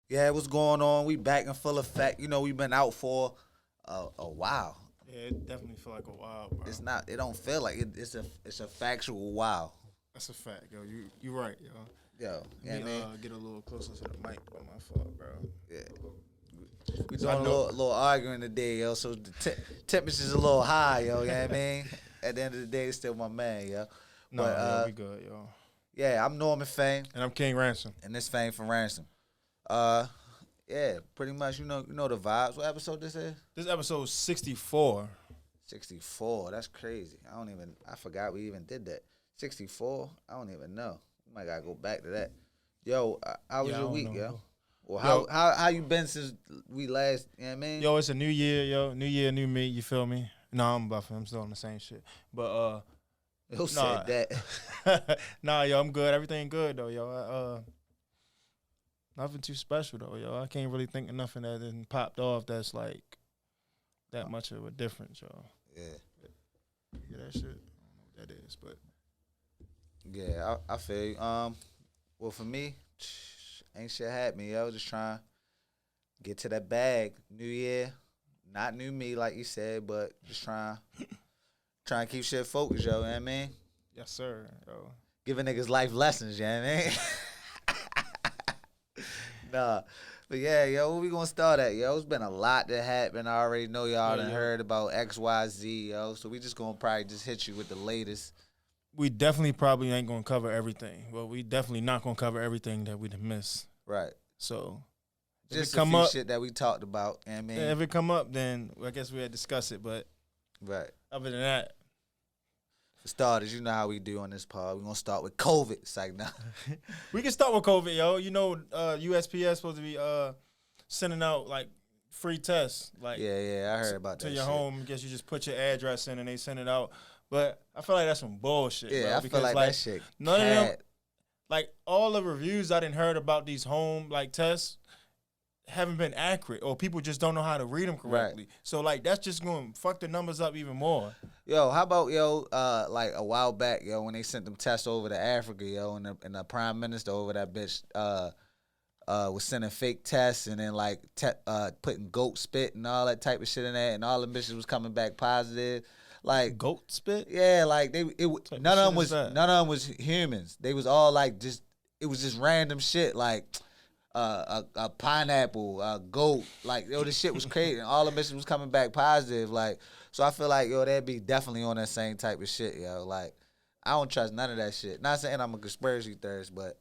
Yeah, what's going on? We back in full effect. You know, we've been out for a while. Yeah, it definitely feel like a while, bro. It's not. It don't feel like it. It's a factual wow. That's a fact, yo. You right, yo. Yo, you know Let what I mean? me get a little closer to the mic on my fault, bro. Yeah. We doing a little arguing today, yo. So the temperature's a little high, yo. You know what I mean? At the end of the day, it's still my man, yo. No, But yo, we good, yo. yeah, I'm Norman Fame, And I'm King Ransom. and this Fame4Ransom. Yeah, pretty much. You know the vibes. What episode this is? This episode 64. 64. That's crazy. I forgot we even did that. 64. I don't even know. We might gotta go back to that. Yo, how was your week, yo? Well, how you been since we last? You know what I mean? Yo, it's a new year, yo. New year, new me. You feel me? No, I'm buffing. I'm still on the same shit. But Who said that? nah, yo, I'm good. Everything good though, yo. Nothing too special though, yo. I can't really think of nothing that didn't popped off that's like that much of a difference, yo. Yeah. Yeah, that shit. I don't know what that is, but Yeah, I feel you. Well, for me, ain't shit happening, yo. Just trying to get to that bag. New year, not new me like you said, but just trying to keep shit focused, yo. You know what I mean? yes, sir, yo. Giving niggas life lessons, you know what I mean? Nah. But yeah, yo, where we gonna start at, yo? It's been a lot that happened. I already know y'all done heard about XYZ, yo. So we just gonna probably just hit you with the latest. We definitely probably ain't gonna cover everything. Well, we definitely not gonna cover everything that we done missed. Right. So Just a few shit that we talked about, you know what I mean? if it come up, then I guess we had to discuss it. But Right. other than that, For starters, you know how we do on this pod. We're gonna start with COVID. It's like, nah. we can start with COVID, yo. You know, USPS supposed to be sending out like free tests, like Yeah, I heard about that to your shit. home. I guess you just put your address in and they send it out. But I feel like that's some bullshit. Yeah, bro, I feel like that shit. None of them, like all the reviews I didn't heard about these home like tests haven't been accurate, or people just don't know how to read them correctly. Right. So like that's just going to fuck the numbers up even more. Yo, how about, like a while back, yo, when they sent them tests over to Africa, yo, and the prime minister over that bitch was sending fake tests and then like putting goat spit and all that type of shit in there, and all the bitches was coming back positive. Like Goat spit? yeah, like none of them was humans. They was all like it was just random shit like a pineapple, a goat, like yo, this shit was crazy, and all the bitches was coming back positive. Like, so I feel like yo, they'd be definitely on that same type of shit, yo. Like, I don't trust none of that shit. Not saying I'm a conspiracy theorist, but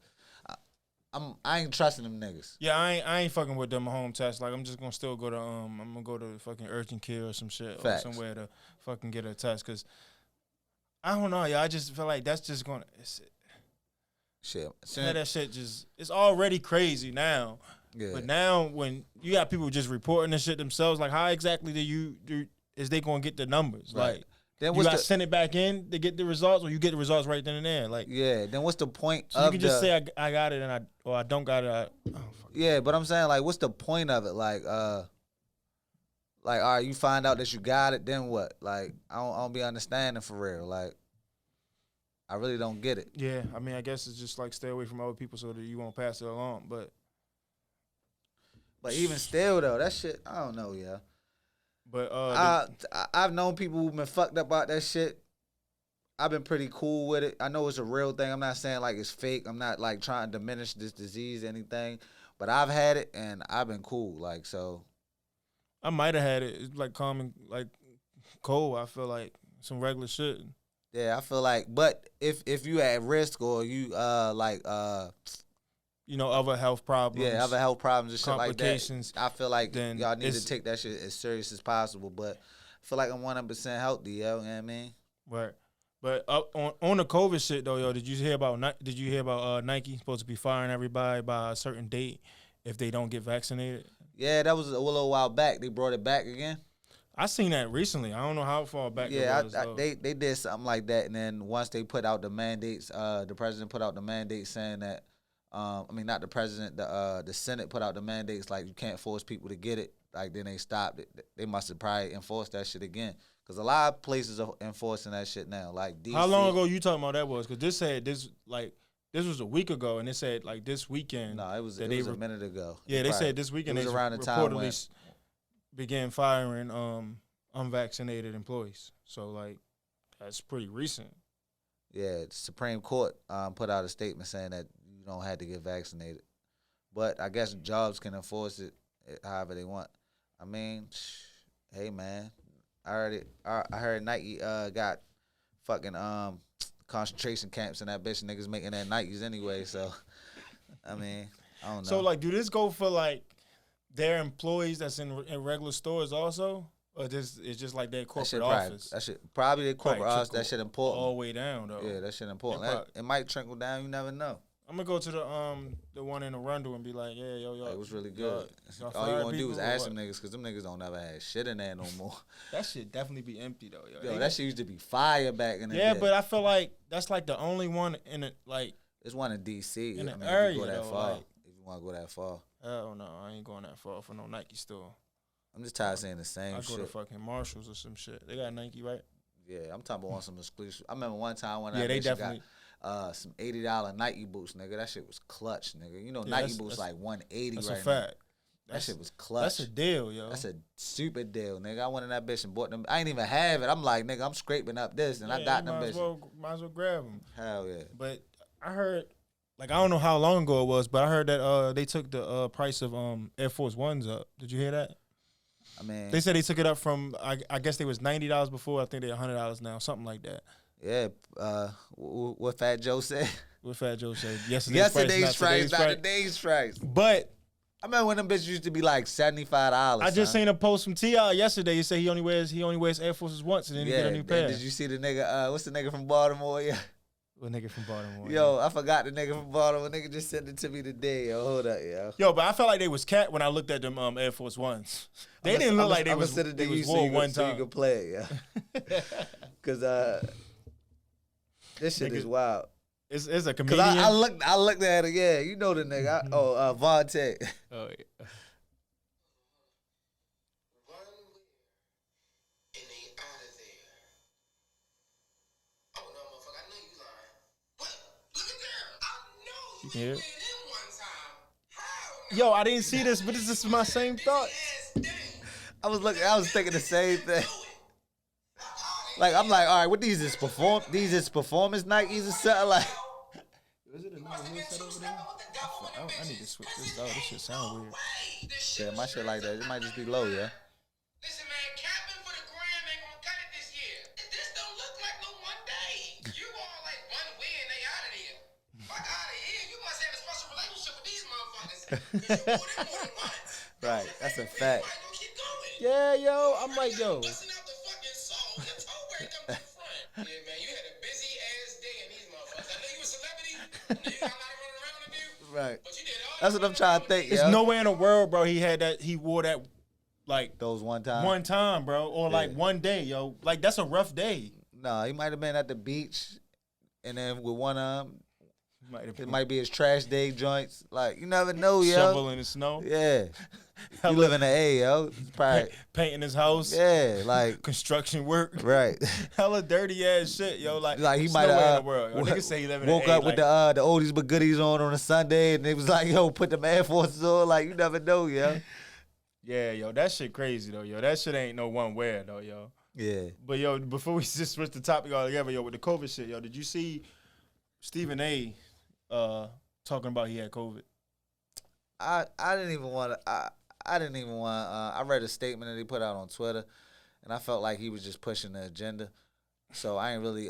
I ain't trusting them niggas. Yeah, I ain't fucking with them home tests. Like I'm just gonna still go to I'm gonna go to fucking urgent care or some shit Facts. or somewhere to fucking get a test, cause I don't know, yeah. I just feel like that's just gonna Shit. that shit just it's already crazy now. Yeah. But now when you got people just reporting this shit themselves, like how exactly is they gonna get the numbers? Right. Like Then you got to send it back in to get the results, or you get the results right then and there. Like yeah. Then what's the point so of you can just say I got it and I don't got it. Yeah, but I'm saying like, what's the point of it? Like, all right, you find out that you got it, then what? Like, I don't be understanding for real. Like, I really don't get it. Yeah, I mean, I guess it's just like stay away from other people so that you won't pass it along. But even still though, that shit, I don't know, yeah. But I've known people who've been fucked up about that shit. I've been pretty cool with it. I know it's a real thing. I'm not saying like it's fake. I'm not like trying to diminish this disease or anything. But I've had it and I've been cool. Like, so I might have had it. It's like common, like cold. I feel like some regular shit. yeah, I feel like, but if you at risk or you You know, other health problems. yeah, other health problems and shit like that, complications, I feel like then y'all need to take that shit as serious as possible. But I feel like I'm 100% healthy, yo. You know what I mean? Right. But on the COVID shit though, yo, did you hear about Nike supposed to be firing everybody by a certain date if they don't get vaccinated? Yeah, that was a little while back. They brought it back again. I seen that recently. I don't know how far back. Yeah, it was, they did something like that, and then once they put out the mandates, the president put out the mandates saying that, I mean not the president, the Senate put out the mandates like you can't force people to get it. Like then they stopped it. They must have probably enforced that shit again, because a lot of places are enforcing that shit now. Like DC. How long ago you talking about that was? Because this said this like this was a week ago, and they said like this weekend. No, it was a minute ago. Yeah, they said this weekend it was they around the time reportedly began firing unvaccinated employees. So like that's pretty recent. Yeah, the Supreme Court put out a statement saying that you don't have to get vaccinated, but I guess jobs can enforce it however they want. I mean, hey man, I heard Nike got fucking concentration camps and that bitch niggas making that Nikes anyway. So I mean, I don't know. So like, do this go for like their employees that's in regular stores also, or this is just like their corporate office? That shit probably their corporate office. That shit important. All the way down though. Yeah, that shit important. It might trickle down. You never know. I'm gonna go to the one in Arundel and be like, yeah, yo, it was really good. All you gonna do is ask them niggas, cause them niggas don't ever have shit in there no more. That shit definitely be empty though, yo. That shit used to be fire back in the day. Yeah, but I feel like that's like the only one in it. Like it's one in DC. In the area, if you go that though, far. like, if you want to go that far. Hell no, I ain't going that far for no Nike store. I'm just tired of saying the same shit. I go to fucking Marshalls or some shit. They got Nike, right? Yeah, I'm talking about some exclusive. I remember one time when they definitely got some $80 Nike boots, nigga. That shit was clutch, nigga. You know, Nike boots like $180 that's right a fact. Now. That shit was clutch. That's a deal, yo. That's a super deal, nigga. I went in that bitch and bought them. I ain't even have it. I'm like, nigga, I'm scraping up this, and I got them bitches. Might as well grab them. Hell yeah. But I heard, like, I don't know how long ago it was, but I heard that they took the price of Air Force Ones up. Did you hear that? I mean, they said they took it up from I guess they was $90 before. I think they're $100 now, something like that. Yeah. What Fat Joe said. What Fat Joe said. Yesterday's price, not today's price. But I remember when them bitches used to be like $75. I just seen a post from T.I. yesterday. He said he only wears Air Forces once and then he get a new pair. Did you see the nigga? What's the nigga from Baltimore? Yeah. What nigga from Baltimore? Yo, I forgot the nigga from Baltimore. Nigga just sent it to me today. Yo, hold up, yo. Yo, but I felt like they was cat when I looked at them Air Force Ones. They didn't look like they was wore one time. So you could play it, yeah. Cause this shit is wild. It's a comedian. Cause I looked at it. Yeah, you know the nigga. Vontae. Oh yeah. You can hear it? Yo, I didn't see this, but this is my same thought. I was thinking the same thing. Like I'm like, all right, what these is performance Nikes or something like. Is it another headset over there? I need to switch this out. This shit sound weird. Yeah, my shit like that. It might just be low, yeah. Listen, man, capping for the gram ain't gonna cut it this year. This don't look like no one day. You all like one win, they out of here. Fuck out of here. You must have a special relationship with these motherfuckers. Cause you bought it more than once. Right, that's a fact. Yeah, yo, I'm like, yo. Busting out the fucking soul. Your toe break up to the front. Yeah, man, you had a busy ass day in these motherfuckers. I know you a celebrity. I know you got a lot of running around with you. Right. But you did all that's what I'm trying to think, yo. There's nowhere in the world, bro, he wore that, like. Those one time? One time, bro. Or like one day, yo. Like, that's a rough day. Nah, he might have been at the beach and then with one arm. It might be his trash day joints. Like, you never know, yo. Shovel in the snow. Yeah. You live in the A, yo. Probably painting his house. Yeah, like construction work. Right. Hella dirty ass shit, yo. Like he might have niggas say he live in woke the A, up with the oldies but goodies on a Sunday, and it was like, yo, put the Air Forces on. Like, you never know, yo. Yeah, yo, that shit crazy though, yo. That shit ain't no one wear though, yo. Yeah. But yo, before we just switch the topic altogether, yo, with the COVID shit, yo, did you see Stephen A. Talking about he had COVID? I didn't even want to. I read a statement that he put out on Twitter, and I felt like he was just pushing the agenda. So I ain't really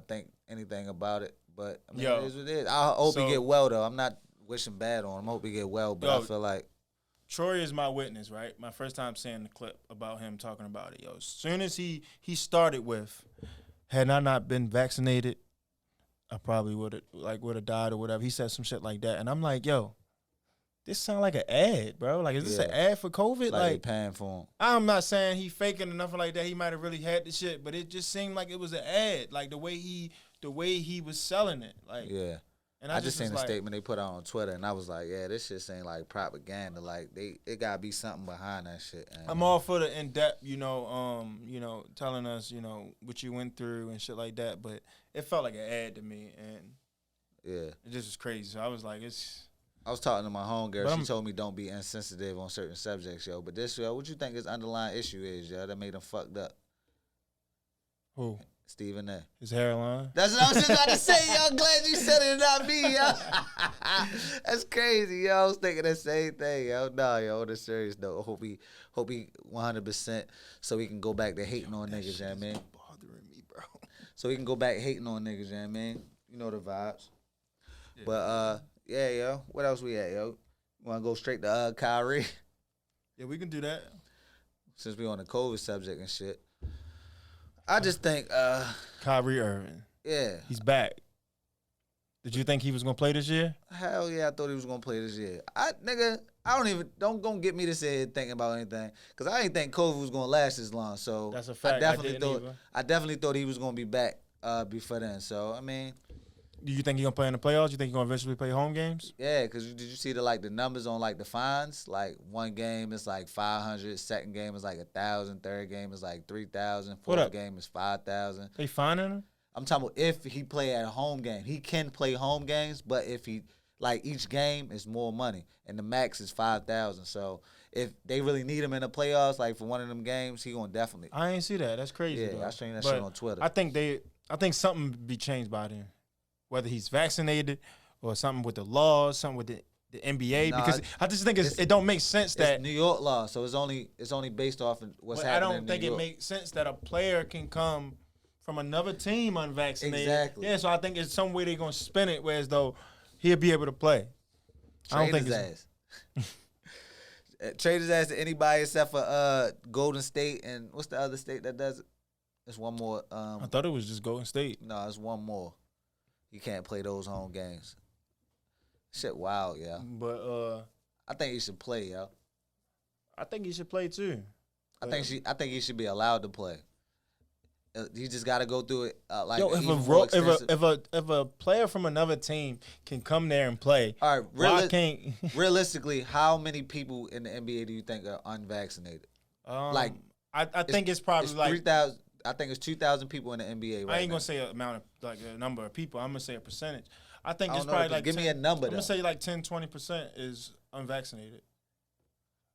think anything about it. But I mean, it is what it is. I hope he get well though. I'm not wishing bad on him. I hope he get well, but I feel like Troy is my witness, right? My first time seeing the clip about him talking about it, yo. As soon as he started with, had I not been vaccinated, I probably would have died or whatever. He said some shit like that, and I'm like, yo, this sound like an ad, bro. Like, is this an ad for COVID? Like paying for him. I'm not saying he faking or nothing like that. He might have really had the shit, but it just seemed like it was an ad. Like the way he was selling it. Like, yeah. And I just seen a statement they put out on Twitter, and I was like, yeah, this shit ain't like propaganda. Like it gotta be something behind that shit. And I'm all for the in depth, telling us, what you went through and shit like that. But it felt like an ad to me, and yeah, it just was crazy. So I was like, I was talking to my homegirl. She told me don't be insensitive on certain subjects, yo. But this, yo, what you think his underlying issue is, yo, that made him fucked up? Who? Stephen A. His hairline. That's what I was just about to say, yo. I'm glad you said it and not me, yo. That's crazy, yo. I was thinking the same thing, yo. Nah, yo, on the serious note, hope he 100% so he can go back to hating on niggas, you know what I mean? Bothering me, bro. So he can go back hating on niggas, you know what I mean? You know the vibes. Yeah. But, yeah, yo. What else we at, yo? Want to go straight to Kyrie? Yeah, we can do that. Since we on the COVID subject and shit. I just think Kyrie Irving. Yeah. He's back. Did you think he was gonna play this year? Hell yeah, I thought he was gonna play this year. Don't gonna get me to say thinking about anything. Cause I didn't think COVID was gonna last this long. So that's a fact. I definitely thought he was gonna be back before then. So I mean, do you think he's gonna play in the playoffs? You think he's gonna eventually play home games? Yeah, because did you see the numbers on the fines? Like one game is like 500, second game is like 1,000, third game is like 3,000, fourth game is 5,000. They fining him? I'm talking about if he play at a home game. He can play home games, but if he each game is more money, and the max is 5,000. So if they really need him in the playoffs, like for one of them games, he gonna definitely. I ain't see that. That's crazy. Yeah, though. I seen that shit on Twitter. I think something be changed by then. Whether he's vaccinated or something with the laws, something with the NBA, because I just think it don't make sense that New York law, so it's only based off of what's happening. I don't think it makes sense that a player can come from another team unvaccinated. Exactly. Yeah, so I think it's some way they're gonna spin it, whereas though he'll be able to play. Trade his ass. Trade his ass to anybody except for Golden State and what's the other state that does it? There's one more. I thought it was just Golden State. No, it's one more. You can't play those home games. Shit wild, yeah. But I think he should play, yo. I think he should play too. I think he should be allowed to play. He just got to go through it if a player from another team can come there and play. All right, realistically, how many people in the NBA do you think are unvaccinated? I think it's probably 3,000. I think it's 2,000 people in the NBA. I ain't gonna say a number of people. I'm gonna say a percentage. I think it's probably give me a number. I'm gonna say 10-20% is unvaccinated.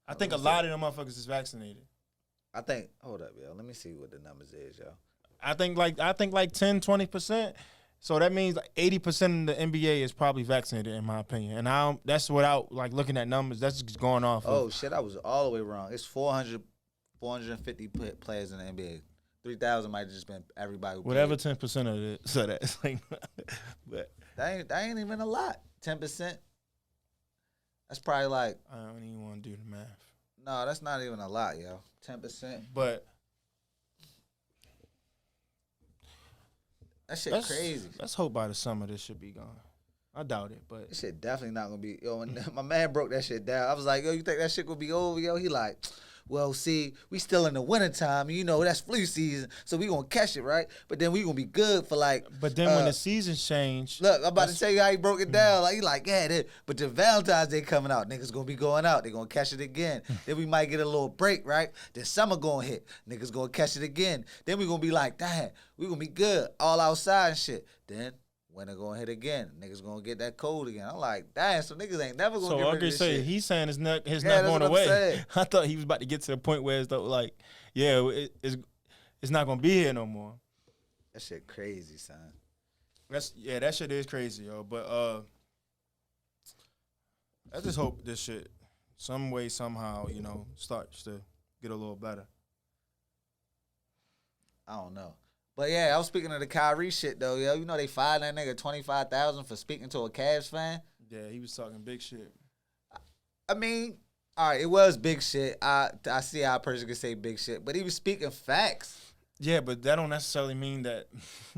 I think a lot of them motherfuckers is vaccinated. Hold up, yo. Let me see what the numbers is, yo. I think 10-20%. So that means 80% of the NBA is probably vaccinated, in my opinion. And that's without looking at numbers. That's just going off. Shit, I was all the way wrong. It's 450 players in the NBA. 3,000 might have just been everybody. Whatever 10% of it. So that's but that ain't even a lot. 10%. That's probably I don't even want to do the math. No, that's not even a lot, yo. 10%. But that shit crazy. Let's hope by the summer this should be gone. I doubt it, but this shit definitely not gonna be. Yo, when my man broke that shit down, I was like, yo, you think that shit gonna be over, yo? He like, well, see, we still in the wintertime, that's flu season, so we gonna catch it, right? But then we gonna be good for But then when the seasons change, look, I'm about to tell you how he broke it down. But the Valentine's Day coming out, niggas gonna be going out, they gonna catch it again. Then we might get a little break, right? Then summer gonna hit, niggas gonna catch it again. Then we gonna be like, damn, we gonna be good, all outside and shit. Then winter gonna hit again, niggas gonna get that cold again. I'm like, damn, so niggas ain't never gonna get rid of this shit. He's saying it's not going away. I thought he was about to get to the point where it's it's not gonna be here no more. That shit crazy, son. That shit is crazy, yo. But I just hope this shit some way, somehow, starts to get a little better. I don't know. But yeah, I was speaking of the Kyrie shit though, yo. They fined that nigga $25,000 for speaking to a Cavs fan. Yeah, he was talking big shit. I mean, all right, it was big shit. I see how a person can say big shit, but he was speaking facts. Yeah, but that don't necessarily mean that.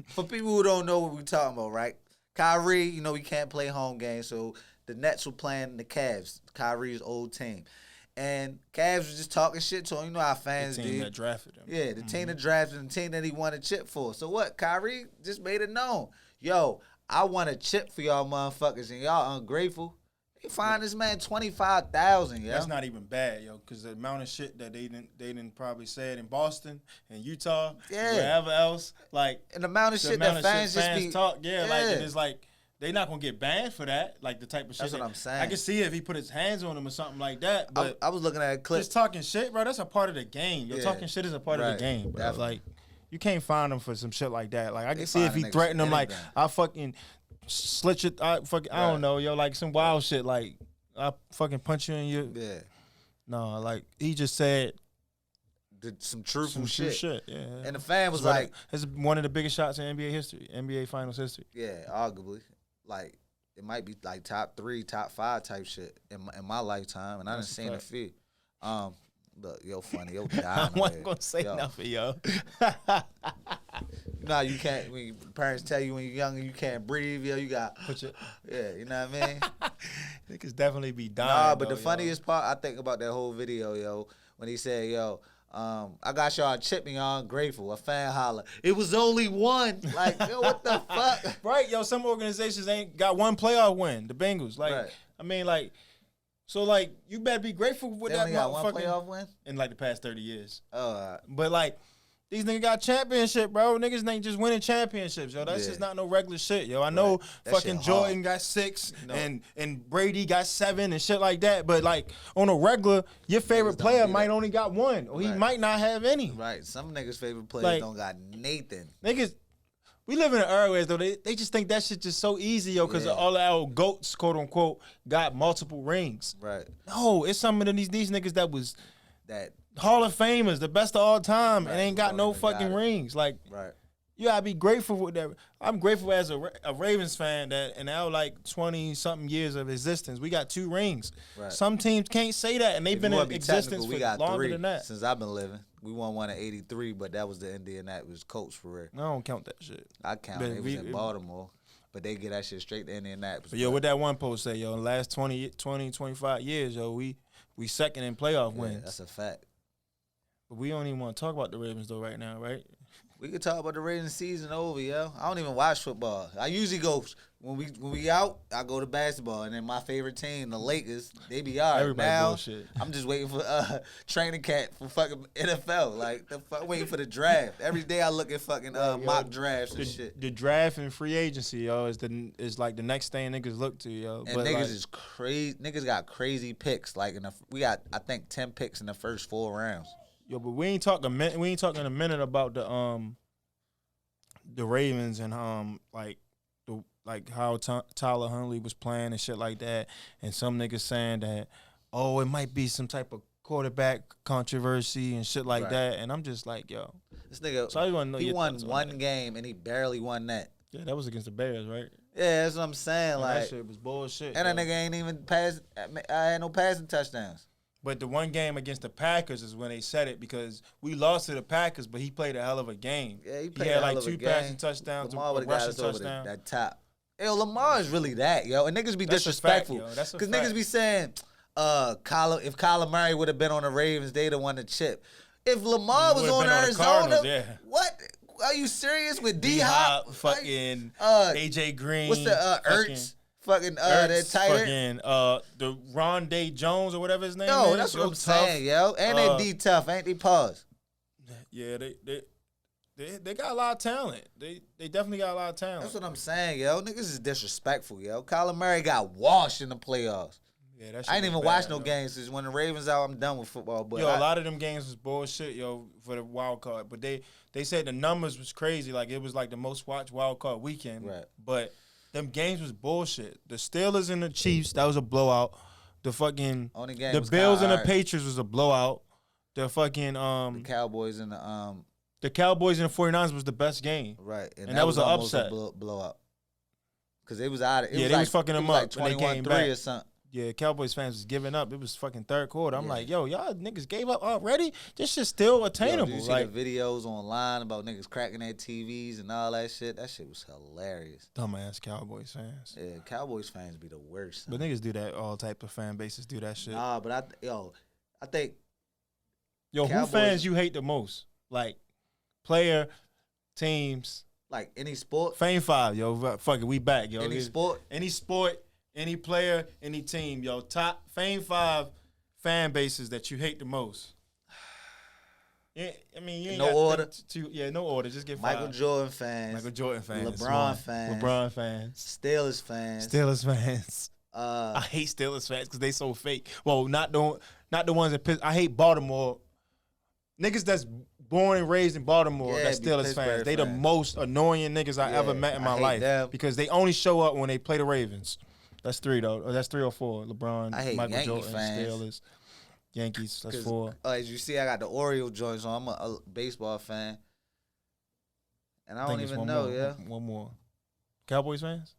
For people who don't know what we're talking about, right? Kyrie, he can't play home games, so the Nets were playing the Cavs, Kyrie's old team. And Cavs was just talking shit to him. You know how fans do. The team that drafted him. Yeah, the team that drafted him, the team that he won a chip for. So what? Kyrie just made it known. Yo, I want a chip for y'all motherfuckers, and y'all ungrateful. They find this man 25,000, yo. That's not even bad, yo, because the amount of shit that they didn't probably said in Boston and Utah, wherever else, like, and the amount of shit that fans just be talk, like, and it's like they not gonna get banned for that, like the type of shit. That's what I'm saying. I can see if he put his hands on him or something like that. But I was looking at a clip. Just talking shit, bro. That's a part of the game. Yo, talking shit is a part of the game, bro. Definitely. Like, you can't find him for some shit like that. Like, I can see if he threatened him, like, I fucking slit your, I don't know, yo, like some wild shit, like I fucking punch you in your. Yeah. No, like he just said. Some truthful shit. Yeah. And the fan was like, it's one of the biggest shots in NBA history, NBA Finals history. Yeah, arguably. Like, it might be like top 3, top 5 type shit in my lifetime, and I done seen a few. Look, yo, funny, yo, I wasn't gonna say nothing, yo. You know how you can't, when your parents tell you when you're younger you can't breathe, yo, you got put your, yeah, you know what I mean? Niggas definitely be dying. Nah, but the funniest part I think about that whole video, yo, when he said, yo, I got y'all a chip and y'all ungrateful. A fan holler. It was only one. Like, yo, what the fuck? Right, yo, some organizations ain't got one playoff win. The Bengals. Like, right. I mean, like, so, like, you better be grateful with they that only got one playoff win? In, like, the past 30 years. Oh, but, like, these niggas got championship, bro. Niggas ain't just winning championships, yo. That's just not no regular shit, yo. I know fucking Jordan got 6 and Brady got 7 and shit like that. But, like, on a regular, your favorite player might only got 1. Or he might not have any. Right. Some niggas' favorite players don't got Nathan. Niggas, we live in an era where, though, they just think that shit just so easy, yo, because all our GOATs, quote unquote, got multiple rings. Right. No, it's some of these niggas that was Hall of Famers, the best of all time, and ain't got no fucking rings. Like, you gotta be grateful for that. I'm grateful as a Ravens fan that in our like 20-something years of existence, we got 2 rings. Right. Some teams can't say that, and they've been in existence for longer than that. Since I've been living. We won one in '83, but that was the Indianapolis Colts for real. I don't count that shit. I count it. It was in Baltimore. But they get that shit straight to Indianapolis. But yo, what that one post say, yo, in the last 20, 25 years, yo, we second in playoff wins. That's a fact. But we don't even want to talk about the Ravens, though, right now, right? We could talk about the Ravens season over, yo. I don't even watch football. I usually go, when we out, I go to basketball. And then my favorite team, the Lakers, they be all right. Everybody now, bullshit. I'm just waiting for training camp for fucking NFL. Like, waiting for the draft. Every day I look at fucking mock drafts and shit. The draft and free agency, yo, is like the next thing niggas look to, yo. And niggas is crazy. Niggas got crazy picks. Like, we got, I think, 10 picks in the first 4 rounds. Yo, but we ain't talking a minute about the Ravens and how Tyler Huntley was playing and shit like that, and some niggas saying that it might be some type of quarterback controversy and shit like that, and I'm just like, yo, this nigga, so he won one game and he barely won that. Yeah, that was against the Bears, right? Yeah, that's what I'm saying. Like, that shit was bullshit. And that nigga ain't even I had no passing touchdowns. But the one game against the Packers is when they said it, because we lost to the Packers, but he played a hell of a game. Yeah, he played had a hell like of 2 a game. passing touchdowns, Lamar a rushing touchdown. That top. Yo, Lamar is really that, yo. And niggas be disrespectful. Because niggas be saying, if Kyler Murray would have been on the Ravens, they'd have won the chip. If Lamar was on Arizona, what? Are you serious with D-Hop? Fucking AJ Green. What's the Ertz? Fucking that tight end. The Rondé Jones or whatever his name is. No, that's what I'm saying, yo. And they D-tough, ain't they? Pause. Yeah, they got a lot of talent. They definitely got a lot of talent. That's what I'm saying, yo. Niggas is disrespectful, yo. Kyler Murray got washed in the playoffs. Yeah, that shit I ain't even bad, watched no yo. games since when the Ravens out. I'm done with football. But a lot of them games was bullshit, yo, for the wild card. But they said the numbers was crazy. Like, it was like the most watched wild card weekend. Right. But them games was bullshit. The Steelers and the Chiefs, that was a blowout. The fucking the Bills and the Patriots was a blowout. The fucking the Cowboys and the 49ers was the best game. Right. And that was an upset. Blowout. Because they was out of it. Yeah, they was fucking them up when they came back. Or something. Yeah, Cowboys fans was giving up. It was fucking third quarter. I'm like, yo, y'all niggas gave up already? This shit's still attainable. Yo, did you see the videos online about niggas cracking their TVs and all that shit? That shit was hilarious. Dumbass Cowboys fans. Yeah, Cowboys fans be the worst. But niggas do that. All type of fan bases do that shit. Nah, but I think. Yo, Cowboys, who fans you hate the most? Like, player, teams. Like any sport? Fame5, yo. Fuck it, we back, yo. Any sport? Any sport, any player, any team, yo. Top Fame5 fan bases that you hate the most. Yeah, I mean, you ain't No got order? No order. Just get Michael 5. Jordan fans. Michael Jordan fans. LeBron fans. LeBron fans. Steelers fans. Steelers fans. I hate Steelers fans because they so fake. Well, not the ones that piss. I hate Baltimore. Niggas that's born and raised in Baltimore, that's Steelers fans. They the most annoying niggas I ever met in my life them. because they only show up when they play the Ravens. That's 3 though. Or that's 3 or 4. LeBron, I hate Michael Yankee Jordan, fans. Steelers, Yankees. That's 4. As you see, I got the Orioles joints on. I'm a baseball fan, and I don't think it's even one know. more. Yeah, One more. Cowboys fans.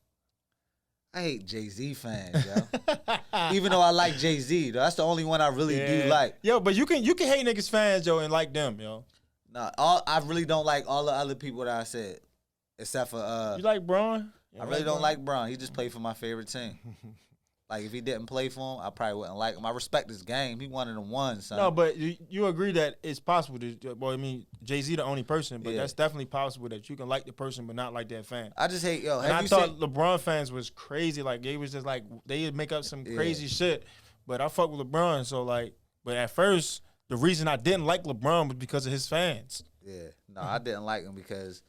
I hate Jay-Z fans, yo. Even though I like Jay-Z, though, that's the only one I really do like. Yo, but you can hate niggas fans, yo, and like them, yo. Nah, I really don't like all the other people that I said, except for You like Braun? I really don't like Bron. He just played for my favorite team. Like if he didn't play for him, I probably wouldn't like him. I respect his game. He one of the ones. Son. No, but you agree that it's possible to. Well, I mean, Jay-Z the only person, but that's definitely possible that you can like the person but not like that fan. I just hate yo. And I thought LeBron fans was crazy. Like they was just like they'd make up some crazy shit. But I fuck with LeBron, so like. But at first, the reason I didn't like LeBron was because of his fans. Yeah, no, I didn't like him because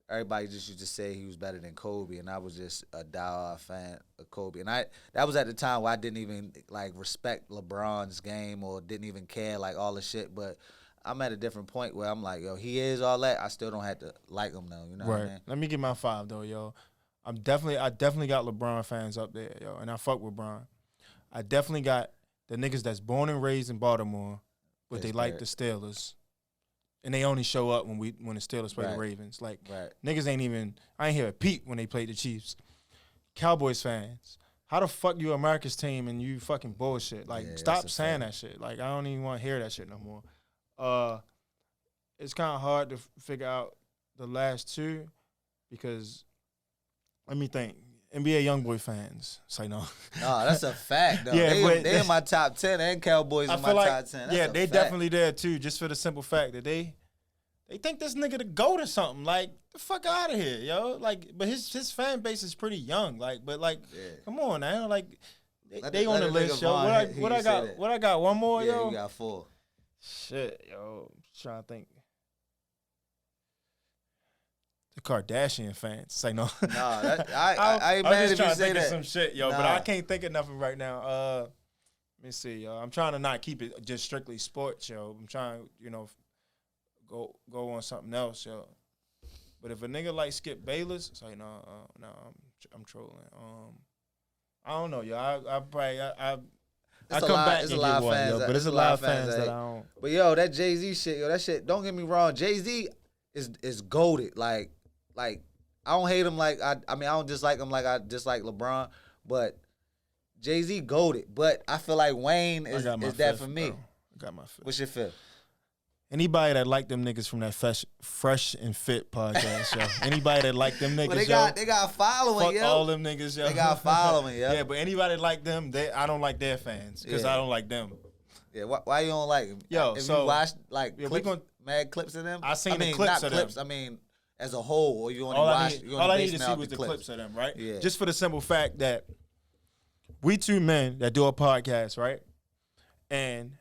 everybody just used to say he was better than Kobe, and I was just a diehard fan of Kobe. And that was at the time where I didn't even like respect LeBron's game or didn't even care like all the shit. But I'm at a different point where I'm like, yo, he is all that. I still don't have to like him though. You know what I mean? Let me get my 5 though, yo. I definitely got LeBron fans up there, yo, and I fuck with Bron. I definitely got the niggas that's born and raised in Baltimore, but they like the Steelers. And they only show up when the Steelers play the Ravens. Like, niggas ain't even, I ain't hear a peep when they played the Chiefs. Cowboys fans, how the fuck you America's team and you fucking bullshit? Like, stop saying that shit. Like, I don't even want to hear that shit no more. It's kind of hard to figure out the last 2 because, let me think. NBA YoungBoy fans. Say no. No, that's a fact, though. Yeah, they in my top 10 and Cowboys in my top 10. That's they definitely there, too, just for the simple fact that they think this nigga the GOAT or something. Like, the fuck out of here, yo. Like, but his fan base is pretty young. Like, but like, come on now. Like, they on the list, yo. What I got? One more, yo? Yeah, you got 4. Shit, yo. I'm trying to think. The Kardashian fans say no. Nah, I ain't mad if you say that. Some shit, yo, but I can't think of nothing right now. Let me see, yo. I'm trying to not keep it just strictly sports, yo. I'm trying, go on something else, yo. But if a nigga like Skip Bayless, it's like no, I'm trolling. I don't know, yo. I probably I come back and get one, yo. But there's a lot of fans that I don't. But yo, that Jay-Z shit, yo, that shit. Don't get me wrong, Jay-Z is goated, like I don't hate him like I don't dislike him like I dislike LeBron, but Jay-Z goated. But I feel like Wayne is that for me. Bro. I got my 5th. What's your 5th? Anybody that like them niggas from that Fresh and Fit podcast, yo. Anybody that like them niggas, they got following, fuck yo. all them niggas, yo. They got following, yo. Yeah, but anybody that like them, I don't like their fans because I don't like them. Yeah, why you don't like them? Yo, if so you watch like clips, mad clips of them, I seen the clips not of clips. them. I mean, as a whole, or you only all watch. All I need to see was the clips of them, right? Yeah. Just for the simple fact that we 2 men that do a podcast, right? And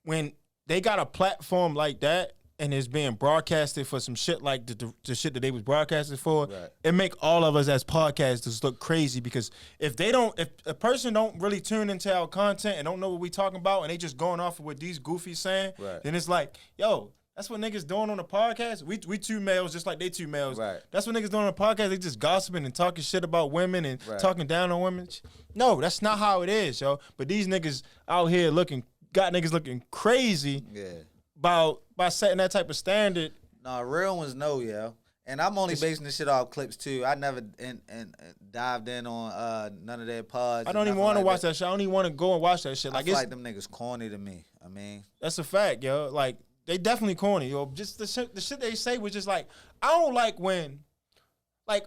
when they got a platform like that and it's being broadcasted for some shit like the shit that they was broadcasted for, it make all of us as podcasters look crazy because if a person don't really tune into our content and don't know what we talking about and they just going off of what these goofies saying, then it's like, yo, that's what niggas doing on the podcast. We 2 males just like they 2 males. Right. That's what niggas doing on the podcast. They just gossiping and talking shit about women and talking down on women. No, that's not how it is, yo. But these niggas out here got niggas looking crazy by setting that type of standard. No, real ones know, yo. And I'm only basing this shit off clips too. I never dived in on none of their pods. I don't even want to watch that shit. I don't even want to go and watch that shit. I feel like them niggas corny to me. I mean, that's a fact, yo. Like they definitely corny, yo. Just the shit they say was just like I don't like when, like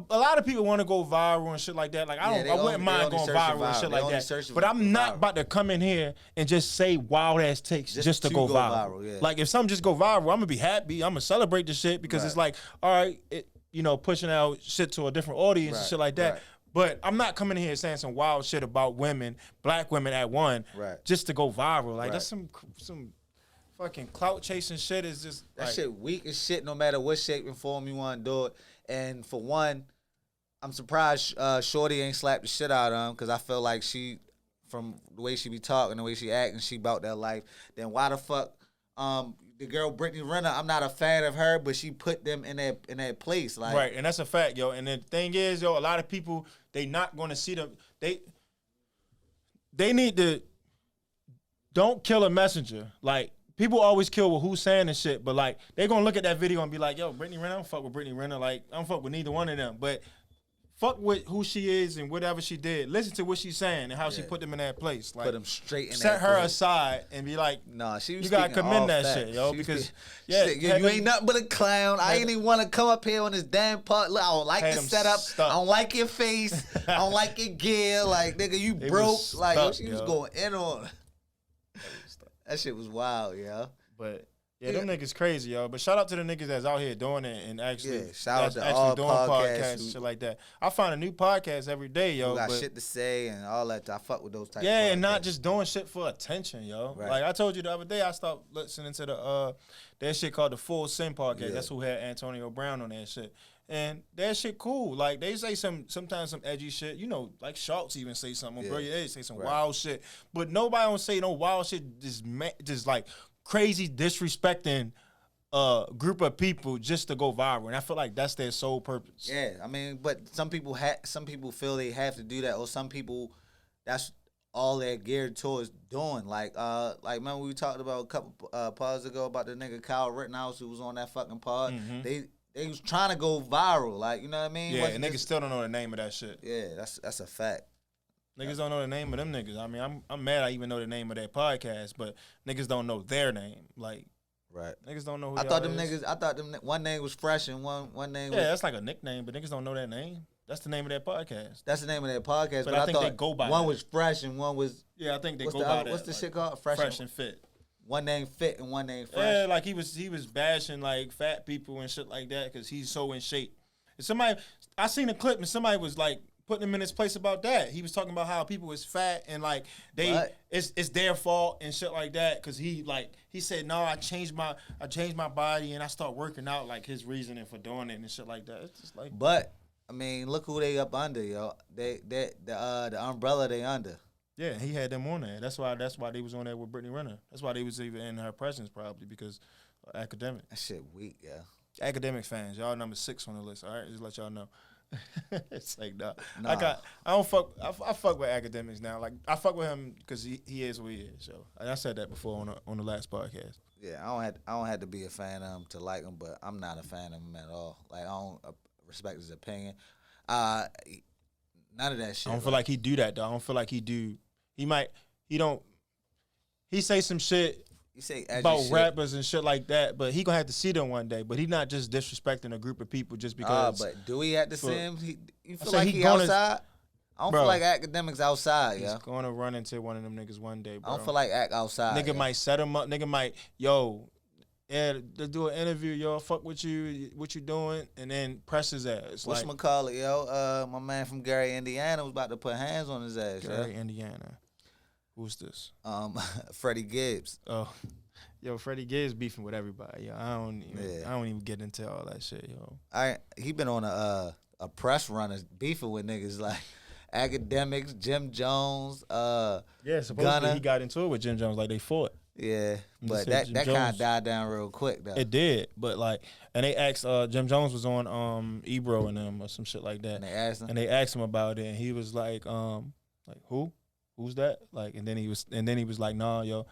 a lot of people want to go viral and shit like that. Like I wouldn't mind going viral and shit like that. But I'm not about to come in here and just say wild ass takes just to go viral. Yeah. Like if something just go viral, I'm gonna be happy. I'm gonna celebrate the shit because it's like, all right, pushing out shit to a different audience and shit like that. Right. But I'm not coming in here saying some wild shit about women, black women at one, just to go viral. Like that's some fucking clout chasing shit. Is just that shit weak as shit. No matter what shape and form you want to do it. And for one, I'm surprised Shorty ain't slapped the shit out of him because I feel like she, from the way she be talking, the way she acting, she about that life. Then why the fuck the girl Brittany Renner? I'm not a fan of her, but she put them in that place. Like right, and that's a fact, yo. And the thing is, yo, a lot of people they not gonna see them. They need to don't kill a messenger. Like people always kill with who's saying and shit, but like they gonna look at that video and be like, yo, Brittany Renner, I don't fuck with Brittany Renner. Like I don't fuck with neither one of them. But fuck with who she is and whatever she did. Listen to what she's saying and how she put them in that place. Like put them straight in that set her aside and be like, nah, she was you gotta commend that shit, yo, because you ain't nothing but a clown. I ain't even want to come up here on this damn part. Look, I don't like the setup. I don't like your face. I don't like your gear. Like nigga, you broke. Like yo, she was going in on. That shit was wild, yo. But yeah, them niggas crazy, yo. But shout out to the niggas that's out here doing it and actually, shout out to all doing podcasts and shit like that. I find a new podcast every day, yo. Who got shit to say and all that. I fuck with those types. Yeah, and not just doing shit for attention, yo. Right. Like I told you the other day, I stopped listening to that shit called the Full Sin podcast. Yeah. That's who had Antonio Brown on that shit. And that shit cool. Like they say sometimes some edgy shit. You know, like Schultz even say something. Bro, they say some wild shit. But nobody don't say no wild shit. Just like crazy disrespecting group of people just to go viral. And I feel like that's their sole purpose. Yeah, I mean, but some people feel they have to do that, or some people that's all they're geared towards doing. Like remember we talked about a couple pods ago about the nigga Kyle Rittenhouse who was on that fucking pod. Mm-hmm. They was trying to go viral, like, you know what I mean? Yeah, and niggas still don't know the name of that shit. Yeah, that's a fact. Niggas don't know the name of them niggas. I mean, I'm mad I even know the name of that podcast, but niggas don't know their name. Like, right. Niggas don't know who I thought them one name was Fresh and one name was... Yeah, that's like a nickname, but niggas don't know that name. That's the name of that podcast. That's the name of that podcast, but I think they go by one was Fresh and one was... Yeah, I think they go by that. What's the shit called? Fresh and Fit. One name Fit and one name Fresh. Yeah, like he was bashing like fat people and shit like that because he's so in shape. And I seen a clip and somebody was like putting him in his place about that. He was talking about how people is fat and like it's their fault and shit like that because he said no, I changed my body and I start working out, like his reasoning for doing it and shit like that. It's just like, but I mean, look who they up under, yo. The umbrella they under. Yeah, he had them on there. That's why they was on there with Brittany Renner. That's why they was even in her presence probably because academic. That shit weak, yeah. Academic fans, y'all number 6 on the list. All right, just let y'all know. It's like I fuck with academics now. Like I fuck with him because he is what he is. So I said that before on the last podcast. Yeah, I don't have to be a fan of him to like him, but I'm not a fan of him at all. Like I don't respect his opinion. None of that shit. I don't feel like he do that though. I don't feel like he do. He say some shit about rappers and shit like that, but he gonna have to see them one day. But he not just disrespecting a group of people just because. But do we have to see him? You feel like he outside? I don't feel like academics outside, He's gonna run into one of them niggas one day, bro. I don't feel like act outside. Nigga might set him up. Nigga might, let's do an interview, yo. Fuck with you, what you doing, and then press his ass. Whatchamacallit, yo? My man from Gary, Indiana was about to put hands on his ass. Gary, Indiana. Who's this? Freddie Gibbs. Oh, yo, Freddie Gibbs beefing with everybody. Yo, I don't even get into all that shit, yo. He been on a press run beefing with niggas like academics, Jim Jones. Supposedly Gunna. He got into it with Jim Jones, like they fought. Yeah, but that kind of died down real quick though. It did, but and they asked Jim Jones was on Ebro and them or some shit like that. And they asked him about it, and he was like who? Who's that? Like, and then he was like, nah, yo,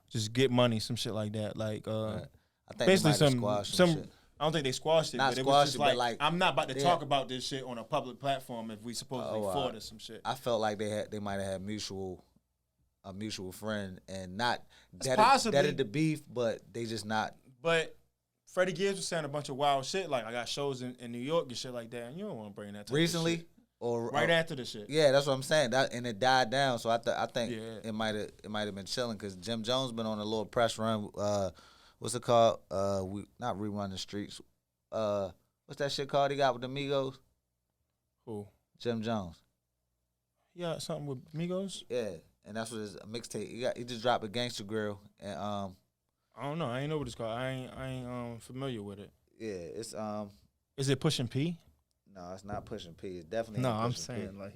just get money, some shit like that. Like, I think basically some shit. I don't think they squashed it, but it was just like I'm not about to talk about this shit on a public platform if we supposedly fought or some shit. I felt like they might have had a mutual friend and not deaded the beef, but they just not. But Freddie Gibbs was saying a bunch of wild shit. Like, I got shows in New York and shit like that. And you don't want to bring that type recently of shit. or right after the shit. Yeah, that's what I'm saying. And it died down. So I think it might have been chilling because Jim Jones been on a little press run. What's it called? We not Rerun the Streets. What's that shit called? He got with the Migos. Who? Jim Jones. Yeah, something with Migos. Yeah, and that's what his mixtape. He just dropped a Gangster Grill, and I don't know. I ain't know what it's called. I ain't familiar with it. Yeah, it's Is it Pushing P? No, it's not Pushing P. It's definitely no. Ain't I'm Pushing saying P. like,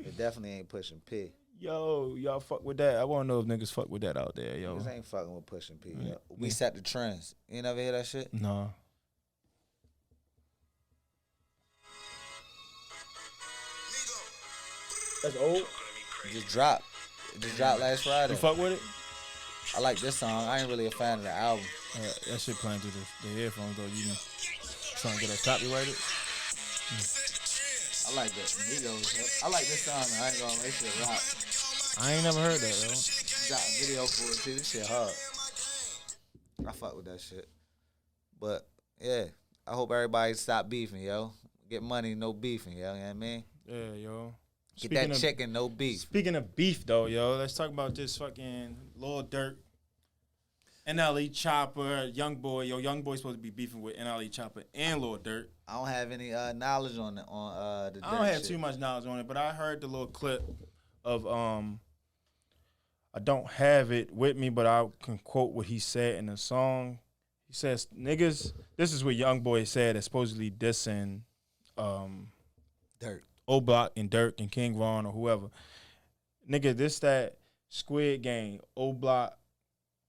It definitely ain't Pushing P. yo, y'all fuck with that. I want to know if niggas fuck with that out there, yo. Niggas ain't fucking with Pushing P. Yo. We set the trends. You never hear that shit? No. That's old. It just dropped. It just dropped last Friday. You fuck with it? I like this song. I ain't really a fan of the album. That shit playing through the headphones though. You trying to get that copyrighted? I like that. Migos. I like this song. I ain't gonna make shit rock. I ain't never heard that, yo. Got a video for it too. This shit hard. I fuck with that shit. But yeah, I hope everybody stop beefing, yo. Get money, no beefing, yo. You know what I mean? Yeah, yo. Get that chicken, no beef. Speaking of beef, though, yo, let's talk about this fucking Lil Durk, NLE Chopper, Young Boy. Yo, Young Boy's supposed to be beefing with NLE Chopper and Lil Durk. I don't have any knowledge on the I don't have too much knowledge on it, but I heard the little clip of I don't have it with me, but I can quote what he said in the song. He says, "Niggas," this is what Young Boy said, that's supposedly dissing Durk. O-Block and Durk and King Von or whoever. Nigga, this that Squid Game, O-Block,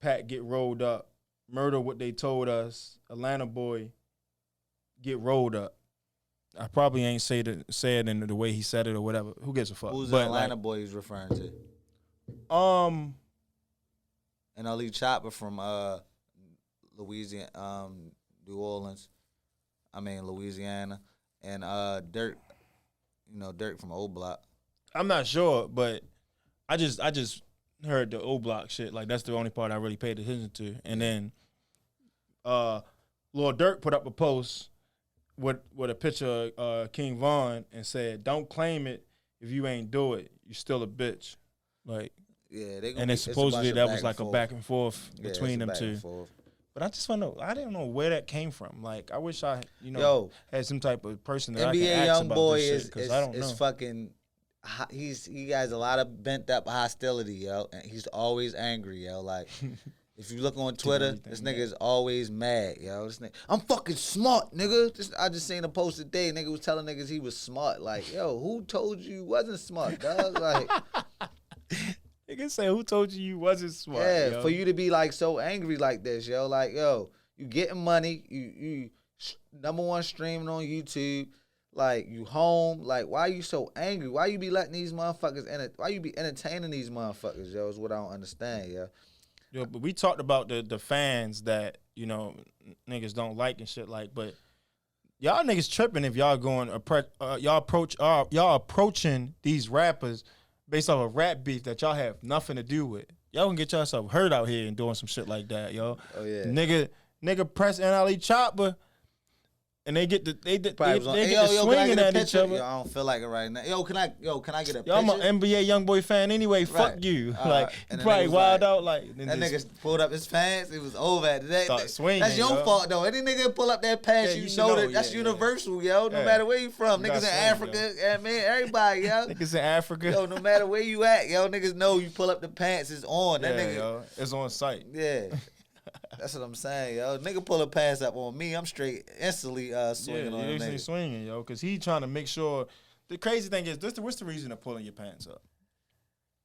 Pat get rolled up, murder what they told us, Atlanta boy get rolled up. I probably ain't say it in the way he said it or whatever. Who gives a fuck? Who's the Atlanta boy he's referring to? NLE Chopper from Louisiana, New Orleans. Louisiana. And Durk. You know, Durk from O-Block. I'm not sure, but I just heard the O-Block shit. Like, that's the only part I really paid attention to. And then Lil Durk put up a post with a picture of King Von and said, "Don't claim it if you ain't do it. You still a bitch." Like, yeah, and then supposedly that was like a back and forth between them two. But I just want to know, I didn't know where that came from. Like, I wish I, had some type of person that NBA I can ask Young about Boy this shit, because I don't know. Fucking, he has a lot of bent up hostility, yo, and he's always angry, yo. Like, if you look on Twitter, this nigga is always mad, yo. This nigga, I'm fucking smart, nigga. I just seen a post today, nigga was telling niggas he was smart. Like, yo, who told you wasn't smart, dog? Like, Nigga say, who told you wasn't smart? Yeah, yo? for you to be like so angry like this, yo. Like, yo, you getting money, you number one streaming on YouTube, like you home. Like, why you so angry? Why you be letting these motherfuckers why you be entertaining these motherfuckers, yo? Is what I don't understand, yo. Yo, but we talked about the fans that, niggas don't like and shit like, but y'all niggas tripping if y'all y'all approaching these rappers based off of rap beef that y'all have nothing to do with. Y'all can get yourself hurt out here and doing some shit like that, yo. Oh yeah. Nigga press NLE Chopper and they get swinging at each other. Yo, I don't feel like it right now. Yo, can I get a picture? I'm an NBA Young Boy fan anyway. Right. Fuck you. Like, you probably wild out like. That nigga pulled up his pants. It was over at that. Start swinging. That's your fault though. Any nigga pull up that pants, that's universal, yo. No matter where you from, niggas in Africa, everybody, yo. Niggas in Africa. Yo, no matter where you at, yo, niggas know you pull up the pants, it's on. That nigga, yo, it's on site. Yeah. That's what I'm saying, yo. Nigga pull a pass up on me, I'm straight instantly swinging on him. Yeah, swinging, yo, because he trying to make sure. The crazy thing is, what's the reason of pulling your pants up?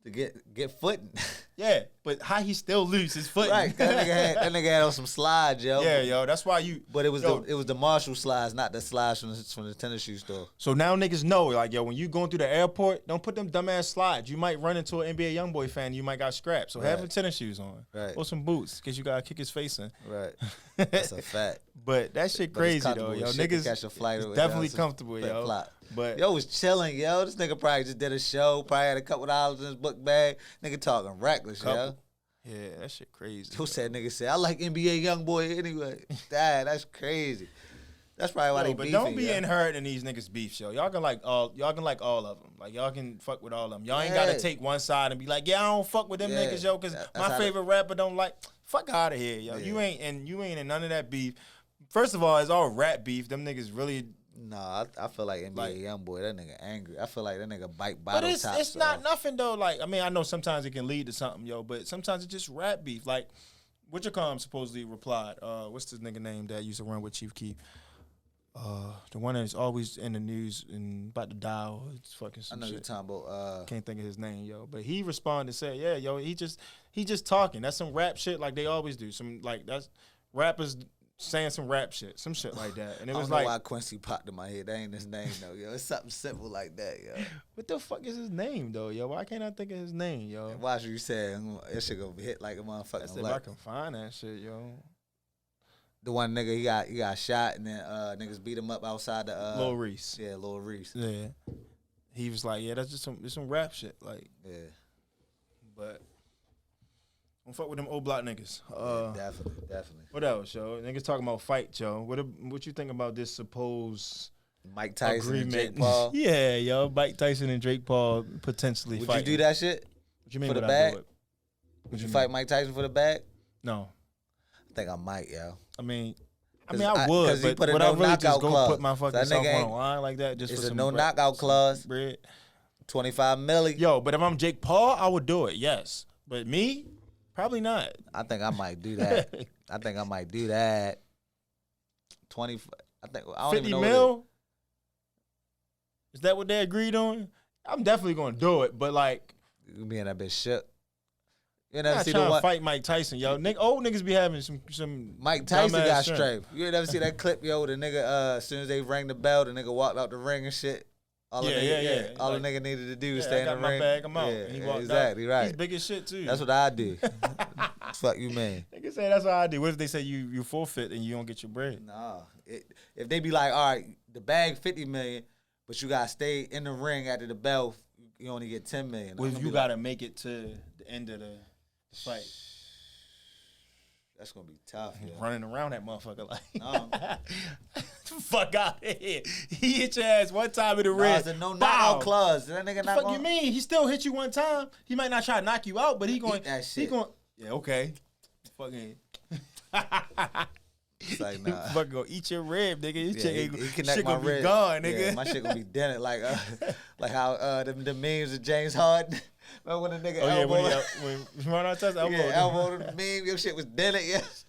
To get footing. Yeah, but how he still lose his footing? Right, that nigga had on some slides, yo. Yeah, yo, that's why you. But it was the Marshall slides, not the slides from the tennis shoe store. So now niggas know, like, yo, when you going through the airport, don't put them dumbass slides. You might run into an NBA Young Boy fan, you might got scrapped. So have the tennis shoes on, right, or some boots, cause you gotta kick his face in. Right, that's a fact. But that shit crazy though, yo. Niggas catch a flight definitely comfortable, yo. Plot. But yo was chilling, yo. This nigga probably just did a show, probably had a couple dollars in his book bag. Nigga talking reckless, yo. Yeah, that shit crazy. Who said nigga said I like NBA YoungBoy anyway? That's crazy. That's probably why they but beefing. Don't be inheriting these niggas beefs, yo. Y'all can like all of them. Like y'all can fuck with all of them. Y'all ain't gotta take one side and be like, yeah, I don't fuck with them niggas, yo, because my favorite rapper don't like. Fuck out of here, yo. You ain't in none of that beef. First of all, it's all rap beef. Them niggas really. Nah, I feel like NBA YoungBoy, that nigga angry. I feel like that nigga bite bottle tops. But it's not nothing though. Like, I mean, I know sometimes it can lead to something, yo, but sometimes it's just rap beef. Like, Whatchacom supposedly replied, what's this nigga name that used to run with Chief Keef? The one that's always in the news and about to die or it's fucking some shit. I know you're talking about. Can't think of his name, yo. But he responded and said, yeah, yo, he just talking. That's some rap shit like they always do. Some like that's rappers saying some rap shit, some shit like that. And it was like, I don't know why Quincy popped in my head. That ain't his name though, yo. It's something simple like that, yo. What the fuck is his name though, yo? Why can't I think of his name, yo? And watch what you said. That shit gonna hit like a motherfucker. That's if I can find that shit, yo. The one nigga he got shot and then niggas beat him up outside the Lil Reese. Yeah, Lil Reese. Yeah. He was like, yeah, that's just some rap shit, like. Yeah. But don't fuck with them old block niggas. Definitely. What else, yo? Niggas talking about fight, yo. What you think about this supposed Mike Tyson agreement? And Jake Paul? Yeah, yo. Mike Tyson and Drake Paul potentially fighting. Would you do that shit? What you mean for the would bag? I do it? Would you fight Mike Tyson for the bag? No. I think I might, yo. I mean, I would, but would I really just go put my fucking self on the line like that just for some no knockout clause. Bread? 25 million. Yo, but if I'm Jake Paul, I would do it, yes. But me, probably not. I think I might do that. 20. I don't 50 even know mil? Is that what they agreed on? I'm definitely gonna do it, but like, you be in that bitch shook. You never see the one fight Mike Tyson, yo. Old niggas be having some. Mike Tyson got strength. You never see that clip, yo? The nigga, as soon as they rang the bell, the nigga walked out the ring and shit. All the nigga needed to do was stay in the ring. Bag, I'm out. Yeah, he walked exactly out. Right. He's big as shit too. That's what I do. Fuck you, man. Nigga say that's what I do. What if they say you forfeit and you don't get your bread? Nah. If they be like, all right, the bag 50 million, but you gotta stay in the ring after the bell, you only get 10 million. Well, you gotta make it to the end of the fight. That's gonna be tough. Yeah. Running around that motherfucker like, fuck out of here. He hit your ass one time in the ring. It's a no knockout clause. That nigga not. Fuck you mean? He still hit you one time. He might not try to knock you out, but he going. He going. Yeah, okay. Fucking. It's like nah. Fucking go eat your rib, nigga. Your shit gonna be gone, nigga. Yeah, my shit gonna be dented like how the memes of James Harden. Remember when the nigga elbowed the meme, your shit was dented, yes.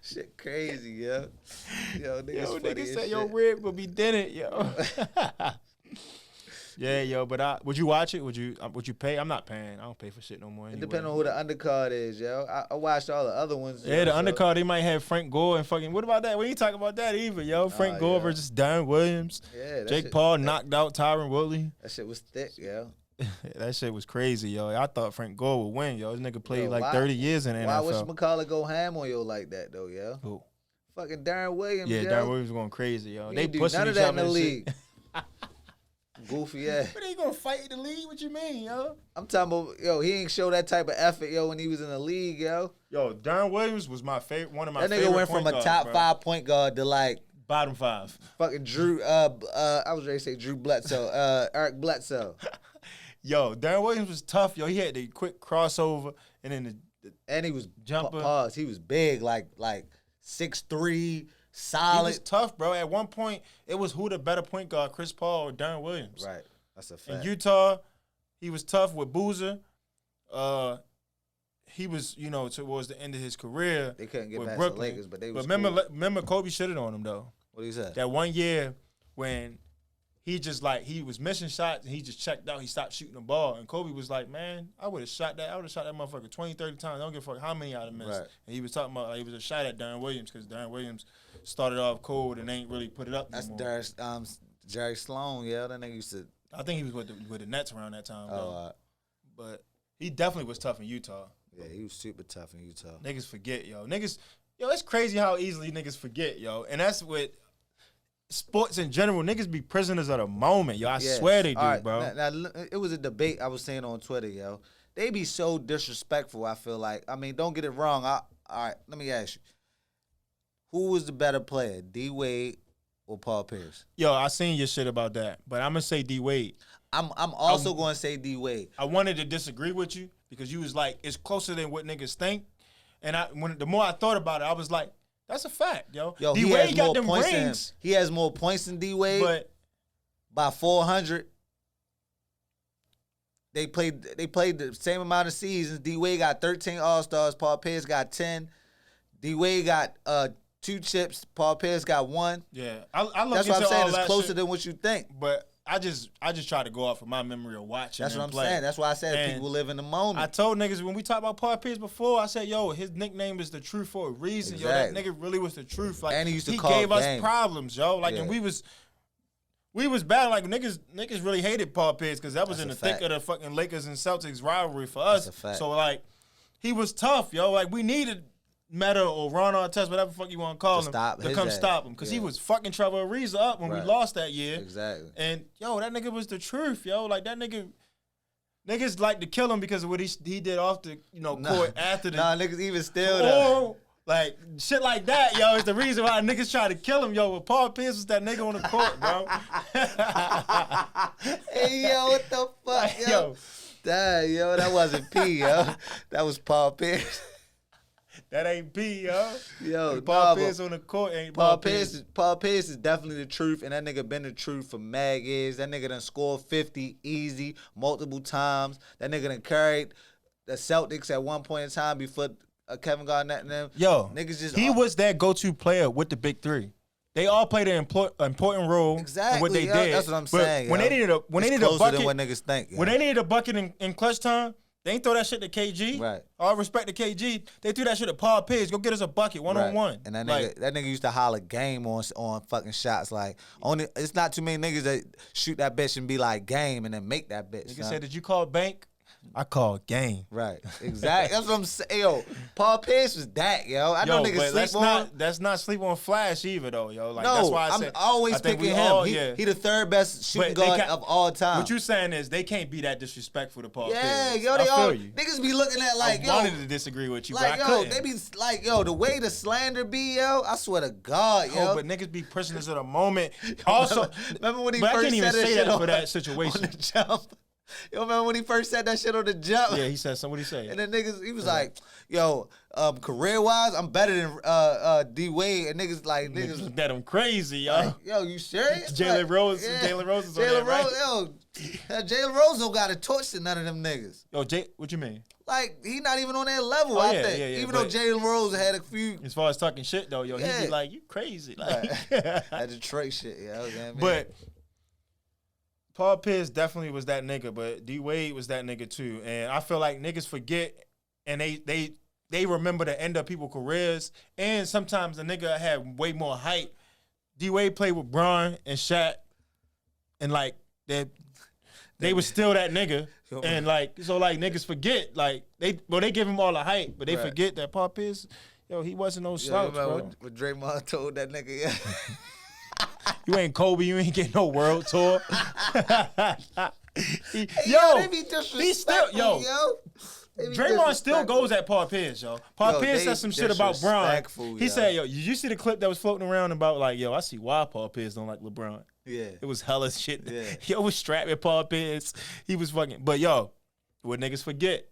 Shit crazy, yo. Yo, nigga said your rib will be dented, yo. Yeah, yo, but would you watch it? Would you pay? I'm not paying. I don't pay for shit no more anyway. It depends on who the undercard is, yo. I watched all the other ones. Yeah, the undercard, they might have Frank Gore and fucking, what about that? We ain't talking about that either, yo. Frank Gore versus Darren Williams. Yeah, Jake Paul knocked out Tyron Woodley. That shit was thick, yo. That shit was crazy, yo. I thought Frank Gore would win, yo. This nigga played 30 years in the NFL. Why would McCullough go ham on you like that, though, yo? Who? Fucking Darren Williams, yo. Darren Williams going crazy, yo. They pushing none of that in the league. Goofy ass. But he gonna fight in the league? What you mean, yo? I'm talking about, yo, he ain't show that type of effort, yo, when he was in the league, yo. Yo, Darren Williams was my favorite, one of my favorite. That nigga went from a top 5 point guard to like bottom 5. Fucking Drew. I was ready to say Drew Bledsoe. Eric Bledsoe. Yo, Darren Williams was tough, yo. He had the quick crossover and then and he was jumper. Pause. He was big, like 6'3". Solid. He was tough, bro. At one point, it was who the better point guard, Chris Paul or Darren Williams. Right. That's a fact. In Utah, he was tough with Boozer. He was, towards the end of his career. They couldn't get past Brooklyn. the Lakers, but they was remember Kobe shitted on him, though. What did he say? That one year when he was missing shots and he just checked out. He stopped shooting the ball. And Kobe was like, man, I would have shot that motherfucker 20, 30 times. I don't give a fuck how many I'd have missed. Right. And he was talking about he was a shot at Darren Williams because Darren Williams started off cold and ain't really put it up anymore. That's Jerry Sloan, yeah. That nigga used to. I think he was with the Nets around that time, though. But he definitely was tough in Utah. Yeah, he was super tough in Utah. Niggas forget, yo. It's crazy how easily niggas forget, yo. And that's what sports in general, niggas be prisoners of the moment, yo. I swear they do, bro. Now, it was a debate I was saying on Twitter, yo. they be so disrespectful. I feel like. I mean, don't get it wrong. All right, let me ask you, who was the better player, D Wade or Paul Pierce? Yo, I seen your shit about that, but I'm gonna say D Wade. I'm also going to say D Wade. I wanted to disagree with you because you was like, it's closer than what niggas think, and the more I thought about it, I was like, that's a fact, yo. Yo, D Wade got them rings. He has more points than D Wade, but by 400. They played the same amount of seasons. D Wade got 13 All-Stars. Paul Pierce got 10. D Wade got 2 chips. Paul Pierce got 1. Yeah, I look That's what I'm saying. It's closer shit, than what you think. But I just try to go off of my memory of watching. That's what I'm play. saying. That's why I said And people live in the moment. I told niggas when we talked about Paul Pierce before, I said, yo, his nickname is the truth for a reason. Exactly. Yo, that nigga really was the truth. Like, and he used to he call gave game. us problems, yo. Like, Yeah. and we was bad. Like, niggas really hated Paul Pierce because that was in the thick of the fucking Lakers and Celtics rivalry for us. That's a fact. So, like, he was tough, yo. Like, we needed Meta or Ron Artest, whatever the fuck you want to call him, to come stop him. Because he was fucking Trevor Ariza up when we lost that year. Exactly. And, yo, that nigga was the truth, yo. Like, that nigga... Niggas like to kill him because of what he did off the court after the... Nah, niggas even still though. Like, shit like that, yo, is the reason why niggas try to kill him, yo. But Paul Pierce was that nigga on the court, bro. Hey, yo, what the fuck, yo? Damn, yo, that wasn't P, yo. That was Paul Pierce. That ain't P, yo. Yo, Paul Pierce on the court ain't Paul Pierce. Paul Pierce is definitely the truth, and that nigga been the truth for mad years. That nigga done scored 50 easy multiple times. That nigga done carried the Celtics at one point in time before Kevin Garnett and them. Yo, niggas just he was that go-to player with the big three. They all played an important role in what they did. That's what I'm but saying. When they needed a bucket, than what niggas think. When they needed a bucket in clutch time, they ain't throw that shit to KG. Right. All respect to KG. They threw that shit to Paul Pierce. Go get us a bucket, one-on-one. And that nigga used to holler game on fucking shots. Like, it's not too many niggas that shoot that bitch and be like game and then make that bitch. Nigga said, did you call bank? I called game. Right. Exactly. That's what I'm saying. Yo, Paul Pierce was that, yo. I know niggas sleep on. That's not sleep on Flash either, though, yo. Like, no, that's why I'm always picking him. He the third best shooting guard of all time. What you saying is they can't be that disrespectful to Paul Pierce. Yeah, yo, they all niggas be looking at like, I wanted to disagree with you, like, but I couldn't. They be like, yo, the way the slander be, yo, I swear to God, yo. But niggas be prisoners of the moment. Also, remember when he but first I can't even said that say shit that for that on situation. the jump? Yo, remember when he first said that shit on the jump? Yeah, he said something. What he say? And then niggas, he was like, yo, career-wise, I'm better than D Wade. And niggas looked at him crazy, yo. Like, yo, you serious? Jalen Rose is on there, right? Yo, Jalen Rose don't got a torch to none of them niggas. Yo, what you mean? Like, he not even on that level, I think. Yeah, even though Jalen Rose had a few. As far as talking shit, though, yo, he'd be like, you crazy. Like, that Detroit shit, yo. But Paul Pierce definitely was that nigga, but D Wade was that nigga too. And I feel like niggas forget and they remember the end of people's careers. And sometimes the nigga had way more hype. D Wade played with Bron and Shaq, and like they was still that nigga. And like so like niggas forget. Like they give him all the hype, but they forget that Paul Pierce, yo, he wasn't no slouch, bro. What Draymond told that nigga, yeah. You ain't Kobe. You ain't getting no world tour. They be disrespectful, yo. Draymond still goes at Paul Pierce, yo. Paul Pierce said some shit about Bron. He said, yo, you see the clip that was floating around about like, yo, I see why Paul Pierce don't like LeBron. Yeah. It was hella shit. Yeah. Yo was strapped at Paul Pierce. He was fucking, but yo, what niggas forget?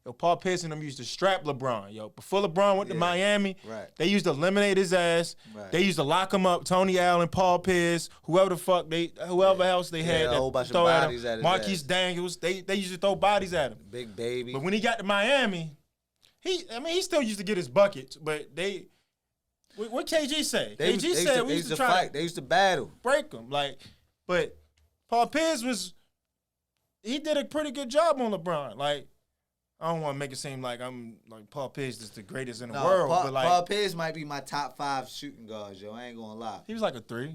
Yo, Paul Pierce and them used to strap LeBron. Yo, before LeBron went to Miami, they used to eliminate his ass. Right. They used to lock him up. Tony Allen, Paul Pierce, whoever else they had, a whole bunch of bodies at his Marquise ass. Daniels. They used to throw bodies at him. Big baby. But when he got to Miami, he still used to get his buckets. But what KG say? KG said we used to try fight. They used to battle, break him. Like, but Paul Pierce he did a pretty good job on LeBron. Like, I don't want to make it seem like I'm like Paul Pierce is the greatest in the world. But like Paul Pierce might be my top 5 shooting guards, yo. I ain't gonna lie. He was like a 3.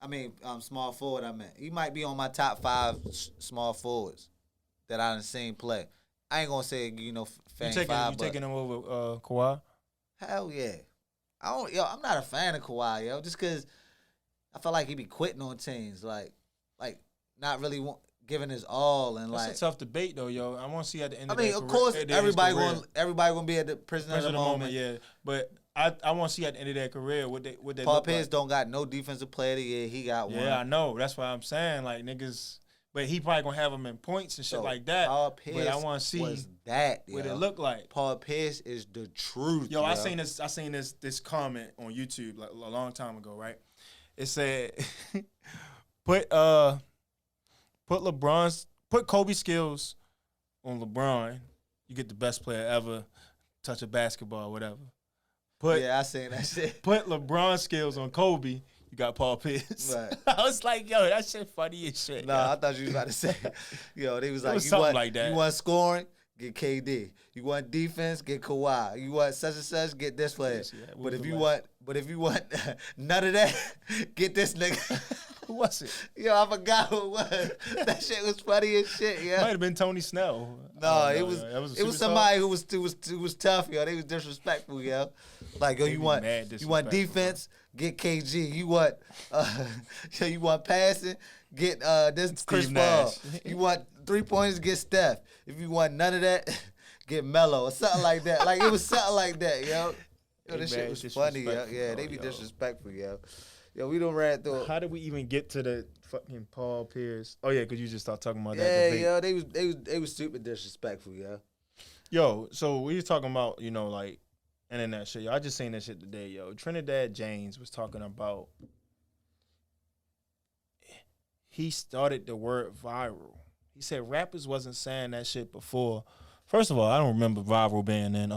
I mean, small forward. I meant he might be on my top 5 small forwards that I done seen play. I ain't gonna say fan 5. You taking him over Kawhi? Hell yeah. I'm not a fan of Kawhi, yo. Just cause I feel like he be quitting on teams, like not really giving his all and That's like. a tough debate though, yo. I want to see at the end. I of mean, their of career, course, everybody career. gonna be at the prison of the moment. Yeah. But I want to see at the end of their career what they Paul look Pierce like. don't got no defensive player of the year. He got one. Yeah, I know. That's why I'm saying like niggas. But he probably gonna have them in points and shit So, like that. Paul Pierce but I want to see was that what yo. it look like. Paul Pierce is the truth. Yo, I seen this comment on YouTube like a long time ago, right? It said put Kobe skills on LeBron, you get the best player ever touch a basketball or whatever. I seen that shit. Put LeBron skills on Kobe, you got Paul Pierce. Right. I was like, yo, that shit funny as shit. No, I thought you was about to say, yo, they was like, something like that. You want scoring? Get KD. You want defense? Get Kawhi. You want such and such? Get this player. Yeah, but if you want none of that, get this nigga. Who was it? Yo, I forgot who it was. That shit was funny as shit, yeah. Might have been Tony Snell. No, it was somebody who was tough, yo. They was disrespectful, yo. Like, yo, you want defense, get KG. You want passing, get this Chris Paul. You want 3 pointers, get Steph. If you want none of that, get Melo or something like that. Like it was something like that, yo. Yo, this shit was funny, yo. Yeah, they be disrespectful, yo. Yo, we don't ran through. How did we even get to the fucking Paul Pierce? Oh yeah, because you just started talking about that debate. Yeah, yo, they was super disrespectful, yo. Yo, so we was talking about, like internet shit. Yo, I just seen that shit today, yo. Trinidad James was talking about he started the word viral. He said rappers wasn't saying that shit before. First of all, I don't remember viral being in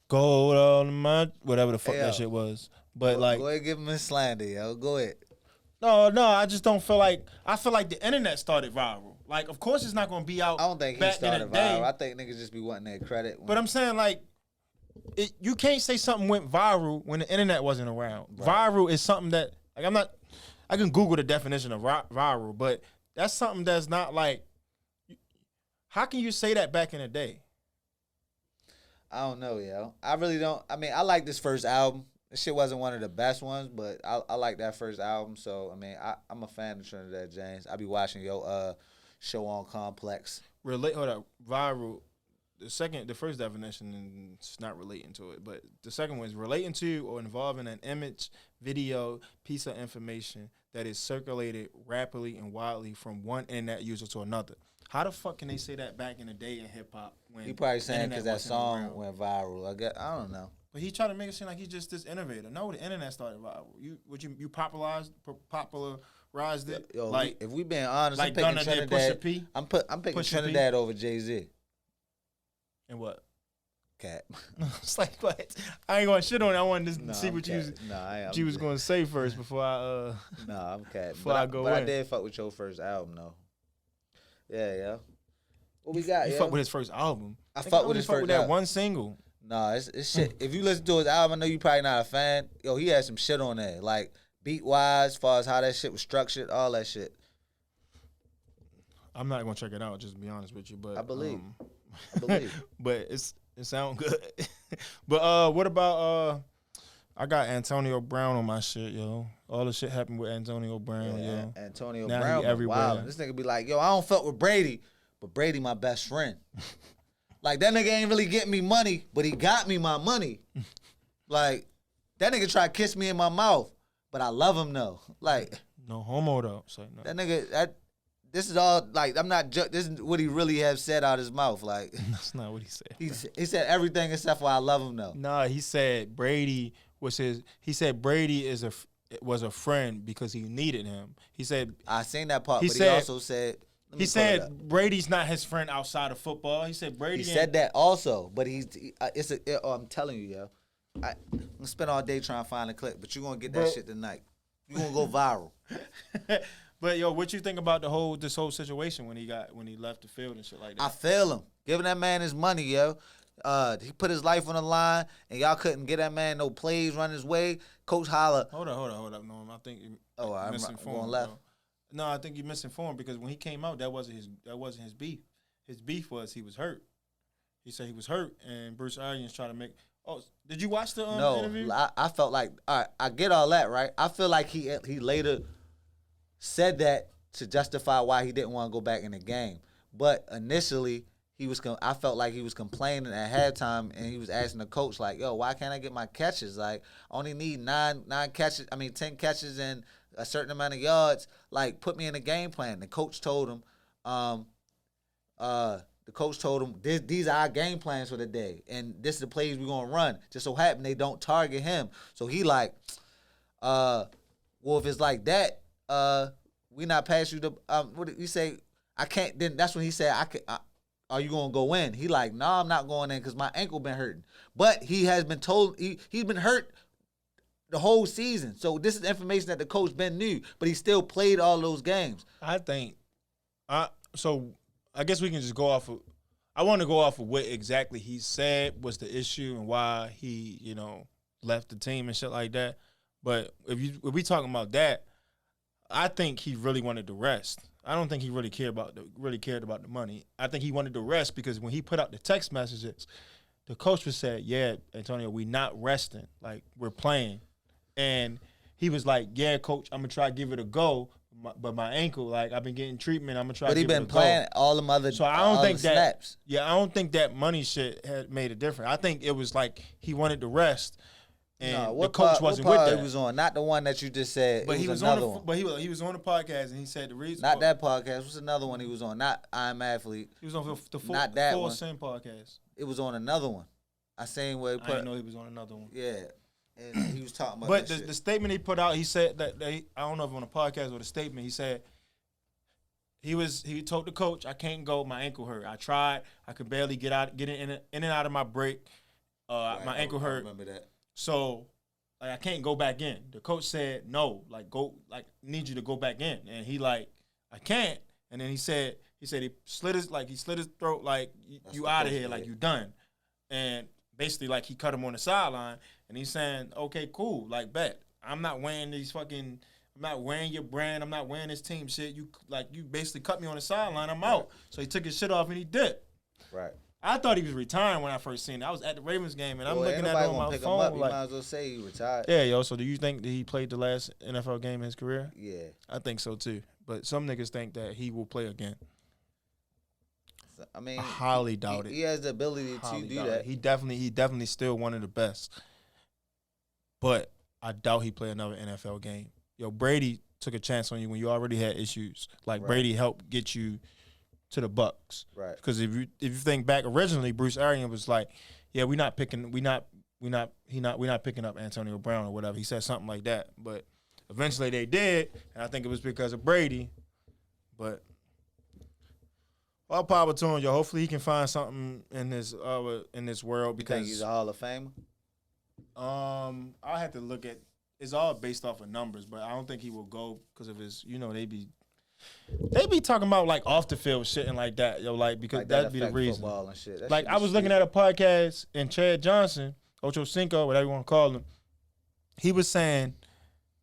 Gold on my whatever the fuck that shit was. But go ahead and give him a slander, yo. Go ahead. No, I just don't feel like I feel like the internet started viral. Like, of course it's not gonna be out. I don't think he started viral. I think niggas just be wanting that credit. But I'm saying like you can't say something went viral when the internet wasn't around. Right. Viral is something that like I can Google the definition of viral, but that's something that's not like, how can you say that back in the day? I don't know, yo. I really don't. I mean, I like this first album. This shit wasn't one of the best ones, but I like that first album. So, I mean, I'm a fan of Trinidad James. I be watching your show on Complex. Hold up. Viral. The first definition, and it's not relating to it, but the second one is relating to or involving an image, video, piece of information that is circulated rapidly and widely from one internet user to another. How the fuck can they say that back in the day in hip hop? He probably saying because that song went viral. I don't know. But he tried to make it seem like he's just this innovator. No, the internet started viral. You popularized it. Yo, like if we being honest, like I'm picking Trinidad. P. I'm picking Trinidad over Jay-Z. And what? Cat. It's like, what? I ain't going to shit on it. I wanted to see what you was going to say first before I I'm Cat. Before I go in. I did fuck with your first album though. Yeah. What we got? You fuck with his first album. I fuck with his first album. That one single. Nah, it's shit. If you listen to his album, I know you probably not a fan. Yo, he had some shit on there, like beat wise, as far as how that shit was structured, all that shit. I'm not gonna check it out, just to be honest with you, but I believe. But it sounds good. But what about I got Antonio Brown on my shit, yo. All the shit happened with Antonio Brown, yo. Antonio now Brown everywhere. Wow. This nigga be like, yo, I don't fuck with Brady, but Brady my best friend. Like, that nigga ain't really getting me money, but he got me my money. Like, that nigga try to kiss me in my mouth, but I love him though. Like, no homo though. So, no. That nigga, this is all, like, I'm not, this is what he really have said out his mouth. Like, that's not what he said. He said everything except for I love him though. Nah, he said Brady was was a friend because he needed him. He said, I seen that part, but he also said, he said Brady's not his friend outside of football. He said Brady. He said that also, but I'm telling you, yo, I'm gonna spend all day trying to find a clip, but you gonna get that shit tonight. You gonna go viral. But yo, what you think about this whole situation when he left the field and shit like that? I feel him. Giving that man his money, yo. He put his life on the line, and y'all couldn't get that man no plays run his way. Coach holla. Hold up, no, I think you misinformed. I'm going left. Bro. No, I think you misinformed because when he came out, that wasn't his beef. His beef was he was hurt. He said he was hurt, and Bruce Arians tried to make. Oh, did you watch the interview? No, I felt like, all right, I get all that, right? I feel like he later said that to justify why he didn't want to go back in the game. But initially, I felt like he was complaining at halftime, and he was asking the coach, like, yo, why can't I get my catches? Like, I only need 10 catches and a certain amount of yards. Like, put me in a game plan. The coach told him, these are our game plans for the day, and this is the plays we're gonna run. Just so happen they don't target him. So he like, well, if it's like that, we not pass you the what did he say? I can't. Then that's when he said, are you gonna go in? He like, no, I'm not going in because my ankle been hurting. But he has been told he's been hurt the whole season. So this is information that the coach Ben knew, but he still played all those games. I think, so I guess we can just go off of. I want to go off of what exactly he said was the issue and why he, left the team and shit like that. But if we talking about that, I think he really wanted to rest. I don't think he really cared about the money. I think he wanted to rest because when he put out the text messages, the coach was said, "Yeah, Antonio, we not resting. Like, we're playing." And he was like, "Yeah, coach, I'm gonna try to give it a go, but my ankle, like, I've been getting treatment. I'm gonna try to give it a go." But he been playing all them other. So I don't think that snaps. Yeah, I don't think that money shit had made a difference. I think it was like he wanted to rest. And the coach wasn't with that. He was on, not the one that you just said. But he was on another one. But he was on the podcast and he said the reason. Not that podcast. What's another one he was on? Not I'm Athlete. He was on the Full Sin podcast. It was on another one. I seen where he put. I didn't know he was on another one. Yeah, and he was talking about. But the statement he put out, he said that I don't know if on the podcast or the statement he said. He told the coach, "I can't go. My ankle hurt. I tried. I could barely get in and out of my break. Right, my ankle hurt. I remember that. So, like, I can't go back in." The coach said, "No, like, go, like, need you to go back in." And he like, "I can't." And then he said he slit his throat, like, you out of here, like, you done. And basically, like, he cut him on the sideline, and he's saying, "Okay, cool, like, bet. I'm not wearing I'm not wearing your brand. I'm not wearing this team shit. You basically cut me on the sideline. I'm out." So he took his shit off and he dipped. Right. I thought he was retiring when I first seen it. I was at the Ravens game and I'm looking at it on my phone. You might as well say he retired. Yeah, yo. So do you think that he played the last NFL game in his career? Yeah. I think so too. But some niggas think that he will play again. I mean, I highly doubt it. He has the ability to do that. He definitely still one of the best. But I doubt he play another NFL game. Yo, Brady took a chance on you when you already had issues. Like, right. Brady helped get you to the Bucks. Right. Because if you think back originally, Bruce Arians was like, "Yeah, we're not picking up Antonio Brown or whatever." He said something like that. But eventually they did, and I think it was because of Brady. But all power to him, yo. Hopefully he can find something in this world because you think he's a Hall of Famer? I'll have to look at. It's all based off of numbers, but I don't think he will go because of his. They be talking about like off the field shit and like that, yo. Like because like that'd be the reason. And shit. Like I was looking at a podcast and Chad Johnson, Ocho Cinco, whatever you want to call him, he was saying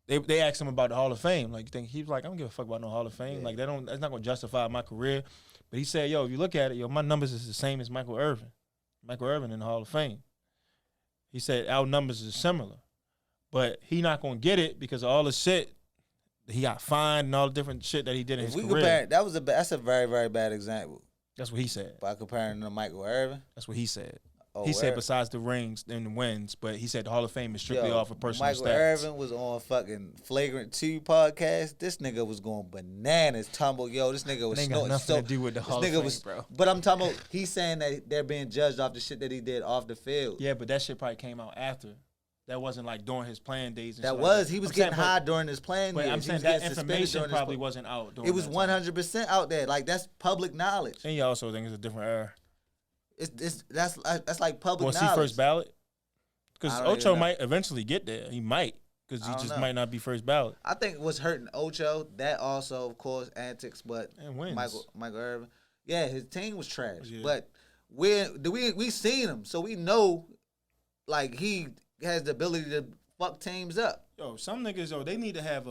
they asked him about the Hall of Fame. Like, you think he was like, "I don't give a fuck about no Hall of Fame. Yeah. Like that's not gonna justify my career." But he said, "Yo, if you look at it, yo, my numbers is the same as Michael Irving. Michael Irving in the Hall of Fame." He said our numbers is similar, but he not gonna get it because of all the shit he got fined and all the different shit that he did in his career. That's a very, very bad example. That's what he said. By comparing to Michael Irving? That's what he said. He said besides the rings and the wins, but he said the Hall of Fame is strictly off of personal stats. Michael Irving was on fucking Flagrant 2 podcast. This nigga was going bananas. This nigga was got nothing to do with the Hall of Fame, bro. But I'm talking about, he's saying that they're being judged off the shit that he did off the field. Yeah, but that shit probably came out after. That wasn't like during his playing days. He was getting high during his playing days. I'm saying that information probably wasn't out. It was 100% out there. Like, that's public knowledge. And you also think it's a different era. That's like public knowledge. Was he first ballot? Because Ocho might eventually get there. He might. Because he just might not be first ballot. I think what's hurting Ocho, that also, of course, antics, but Michael Irvin. Yeah, his team was trash. Yeah. But we seen him, so we know, like, he has the ability to fuck teams up. Yo, some niggas, they need to have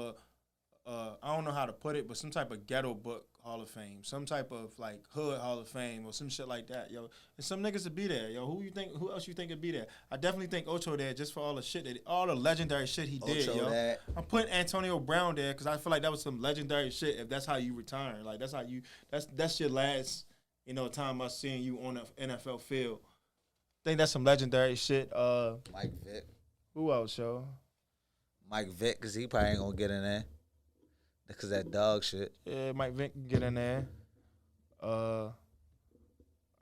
I don't know how to put it, but some type of ghetto book Hall of Fame, some type of like hood Hall of Fame or some shit like that, yo. And some niggas would be there, yo. Who else you think would be there? I definitely think Ocho there just for all the shit all the legendary shit he did, Ocho yo. that. I'm putting Antonio Brown there because I feel like that was some legendary shit. If that's how you retire, like that's your last, time I seeing you on the NFL field. I think that's some legendary shit. Mike Vick. Who else, yo? Mike Vick, because he probably ain't going to get in there. Because that dog shit. Yeah, Mike Vick can get in there. I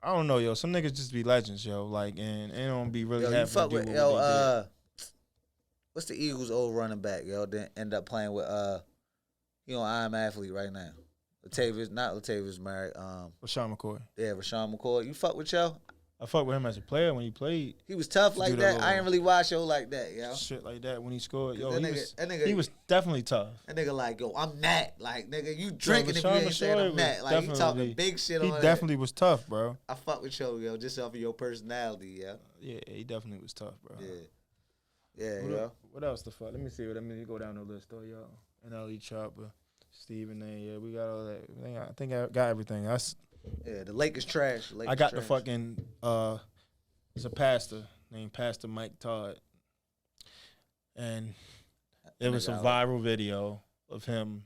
don't know, yo. Some niggas just be legends, yo. Like, and it don't be really having to do with what they did. What's the Eagles' old running back, yo? Then end up playing with, I'm athlete right now. Not Latavius Murray. Rashawn McCoy. Yeah, Rashawn McCoy. You fuck with yo? I fucked with him as a player when he played. He was tough like that. I ain't really watch yo like that, yo. Shit like that when he scored. Yo, he was definitely tough. That nigga like, yo, I'm that. Like, nigga, you drinking if you ain't saying I'm that. Like, he talking big shit on that. He definitely was tough, bro. I fuck with yo, just off of your personality, yo. Yeah, he definitely was tough, bro. Yeah, yo. What else the fuck? Let me see. Let me go down the list, though, yo. Untitled Chapter, Steven A. Yeah, we got all that. I think I got everything. The Lakers trash. I got the fucking it's a pastor named Pastor Mike Todd, and it was a viral video of him,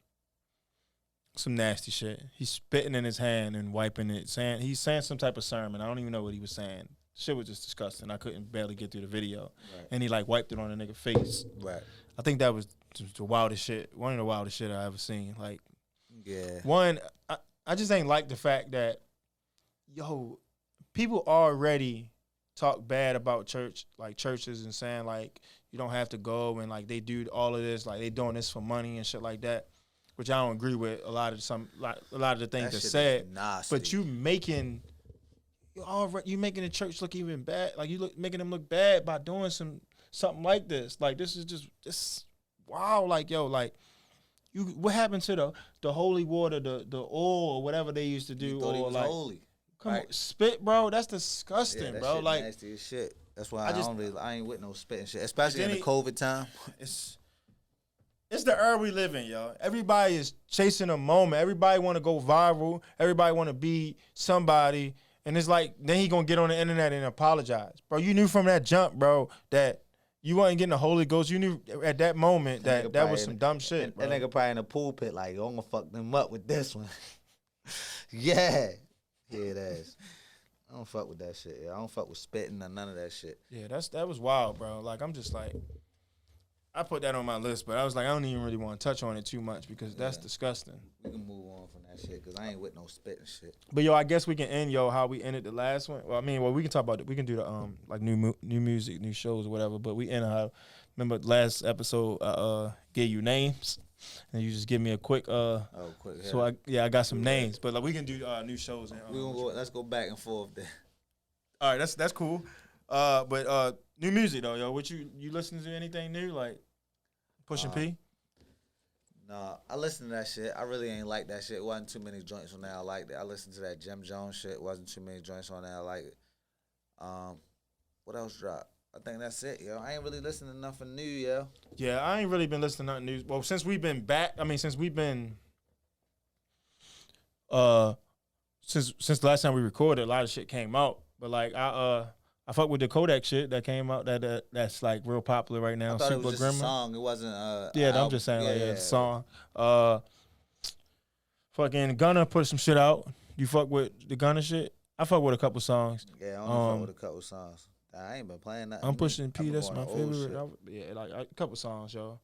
some nasty shit. He's spitting in his hand and wiping it, he's saying some type of sermon. I don't even know what he was saying. Shit was just disgusting. I couldn't barely get through the video, and he like wiped it on a nigga face. Right. I think that was the wildest shit. One of the wildest shit I ever seen. Like, yeah. One, I just ain't like the fact that, yo, people already talk bad about churches and saying like you don't have to go and like they do all of this, like they doing this for money and shit like that, which I don't agree with a lot of the things that's said. But you making the church look even bad, like making them look bad by doing something like this. Like this is just wow. Like yo, like what happened to the holy water, the oil or whatever they used to do, you thought he was like holy. Come on, spit, bro. That's disgusting, that bro. Shit like nasty as shit. That's why I ain't with no spitting shit, especially in the COVID time. It's the era we live in, yo. Everybody is chasing a moment. Everybody want to go viral. Everybody want to be somebody. And it's like, then he gonna get on the internet and apologize, bro. You knew from that jump, bro, that you wasn't getting the Holy Ghost. You knew at that moment that was some dumb shit, bro. That nigga probably in the pulpit like, yo, I'm gonna fuck them up with this one. Yeah. Yeah, it is. I don't fuck with that shit. I don't fuck with spitting or none of that shit. Yeah, that was wild, bro. Like, I'm just like, I put that on my list, but I was like, I don't even really want to touch on it too much because that's disgusting. We can move on from that shit because I ain't with no spitting shit. But yo, I guess we can end how we ended the last one. Well, we can talk about it. We can do the like new music, new shows or whatever. But we end how. Remember last episode I gave you names. And you just give me a quick quick. Yeah. So I got some names, but like we can do new shows. And, we gonna go. Let's go back and forth there. All right, that's cool. But new music though, yo. What you listening to anything new like Pusha P? Nah, I listened to that shit. I really ain't like that shit. It wasn't too many joints on there I liked it. I listened to that Jim Jones shit. It wasn't too many joints on there I liked it. What else dropped? I think that's it, yo. I ain't really listening to nothing new, yo. Yeah, I ain't really been listening to nothing new. Well, since we've been back, since the last time we recorded, a lot of shit came out. But like I fuck with the Kodak shit that came out that's like real popular right now. I thought Super it was just a song. It wasn't I'm just saying it's a song. Fucking Gunna put some shit out. You fuck with the Gunna shit? I fuck with a couple songs. Yeah, I only fuck with a couple songs. I ain't been playing that. I'm pushing P. That's my favorite. Yeah, like a couple songs, yo.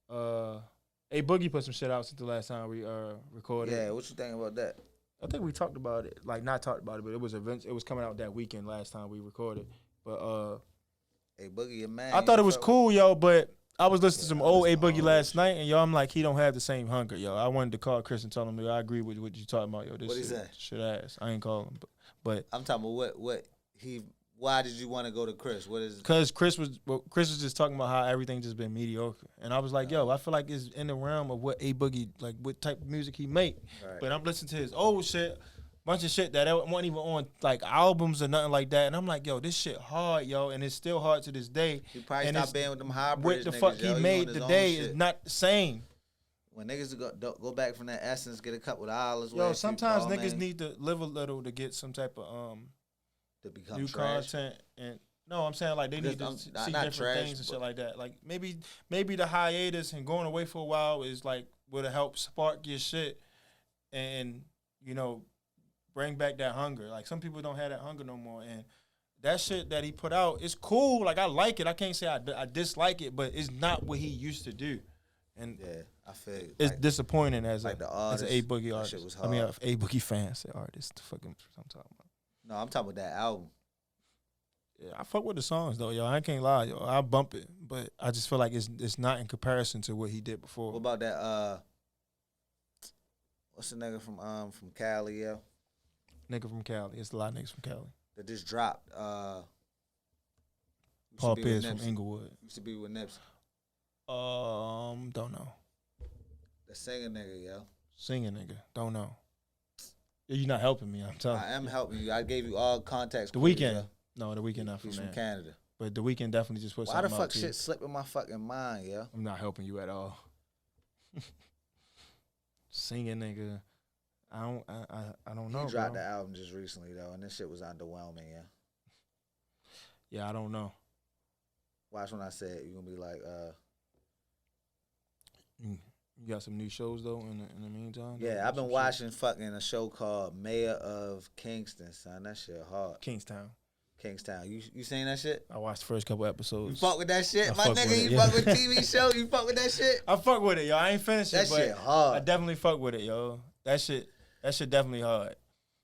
A Boogie put some shit out since the last time we recorded. Yeah, what you think about that? I think we talked about it. Like not talked about it, but it was coming out that weekend last time we recorded. But A Boogie, your man. I thought it was cool, yo. But I was listening to some old A Boogie last night, and yo, I'm like, he don't have the same hunger, yo. I wanted to call Chris and tell him, I agree with what you talking about, yo. This what he said? Shit ass. I ain't calling him, but I'm talking about what he. Why did you want to go to Chris? What is? Because Chris was just talking about how everything just been mediocre, and I was like, yo, I feel like it's in the realm of what A Boogie, like what type of music he make. Right. But I'm listening to his old shit, bunch of shit that wasn't even on like albums or nothing like that, and I'm like, yo, this shit hard, yo, and it's still hard to this day. He probably stopped being with them hybrids. What the fuck he made today is not the same. when niggas go back from that essence, get a couple dollars. Yo, sometimes niggas need to live a little to get some type of to become new trash. content. And no, I'm saying like they need to see not different trash, things and shit like that. Like maybe the hiatus and going away for a while is like would have helped spark your shit and bring back that hunger. Like some people don't have that hunger no more, and that shit that he put out is cool. Like I like it. I can't say I dislike it, but it's not what he used to do. And yeah, I feel it's like, disappointing as like as an A Boogie artist. Shit was I mean, hard. A Boogie fan, say artist. Fucking, I'm talking about. No, I'm talking about that album. Yeah, I fuck with the songs though, yo. I can't lie, yo. I bump it, but I just feel like it's not in comparison to what he did before. What about that? What's the nigga from Cali, yo? Nigga from Cali. It's a lot of niggas from Cali. That just dropped. Paul Pierce from Inglewood. Used to be with Nipsey. Don't know. The singer nigga, yo. Singing nigga, don't know. You're not helping me. I'm telling you. I am helping you. I gave you all context. The Weeknd. No, the Weeknd not from He's there. from Canada. But the Weeknd definitely just put Why something the out fuck to shit you. slip in my fucking mind, yo? I'm not helping you at all. Singing nigga. I don't know. He dropped bro. the album just recently though, and this shit was underwhelming, yeah. Yeah, I don't know. Watch when I said you're gonna be like, You got some new shows though in the meantime? yeah, I've been watching fucking a show called Mayor of Kingston, son. That shit hard. Kingstown. You seen that shit? I watched the first couple episodes. You fuck with that shit? I My fuck nigga, with it, you yeah. fuck with TV shows? You fuck with that shit? I fuck with it, yo. I ain't finished That it, but shit hard. I definitely fuck with it, yo. That shit definitely hard.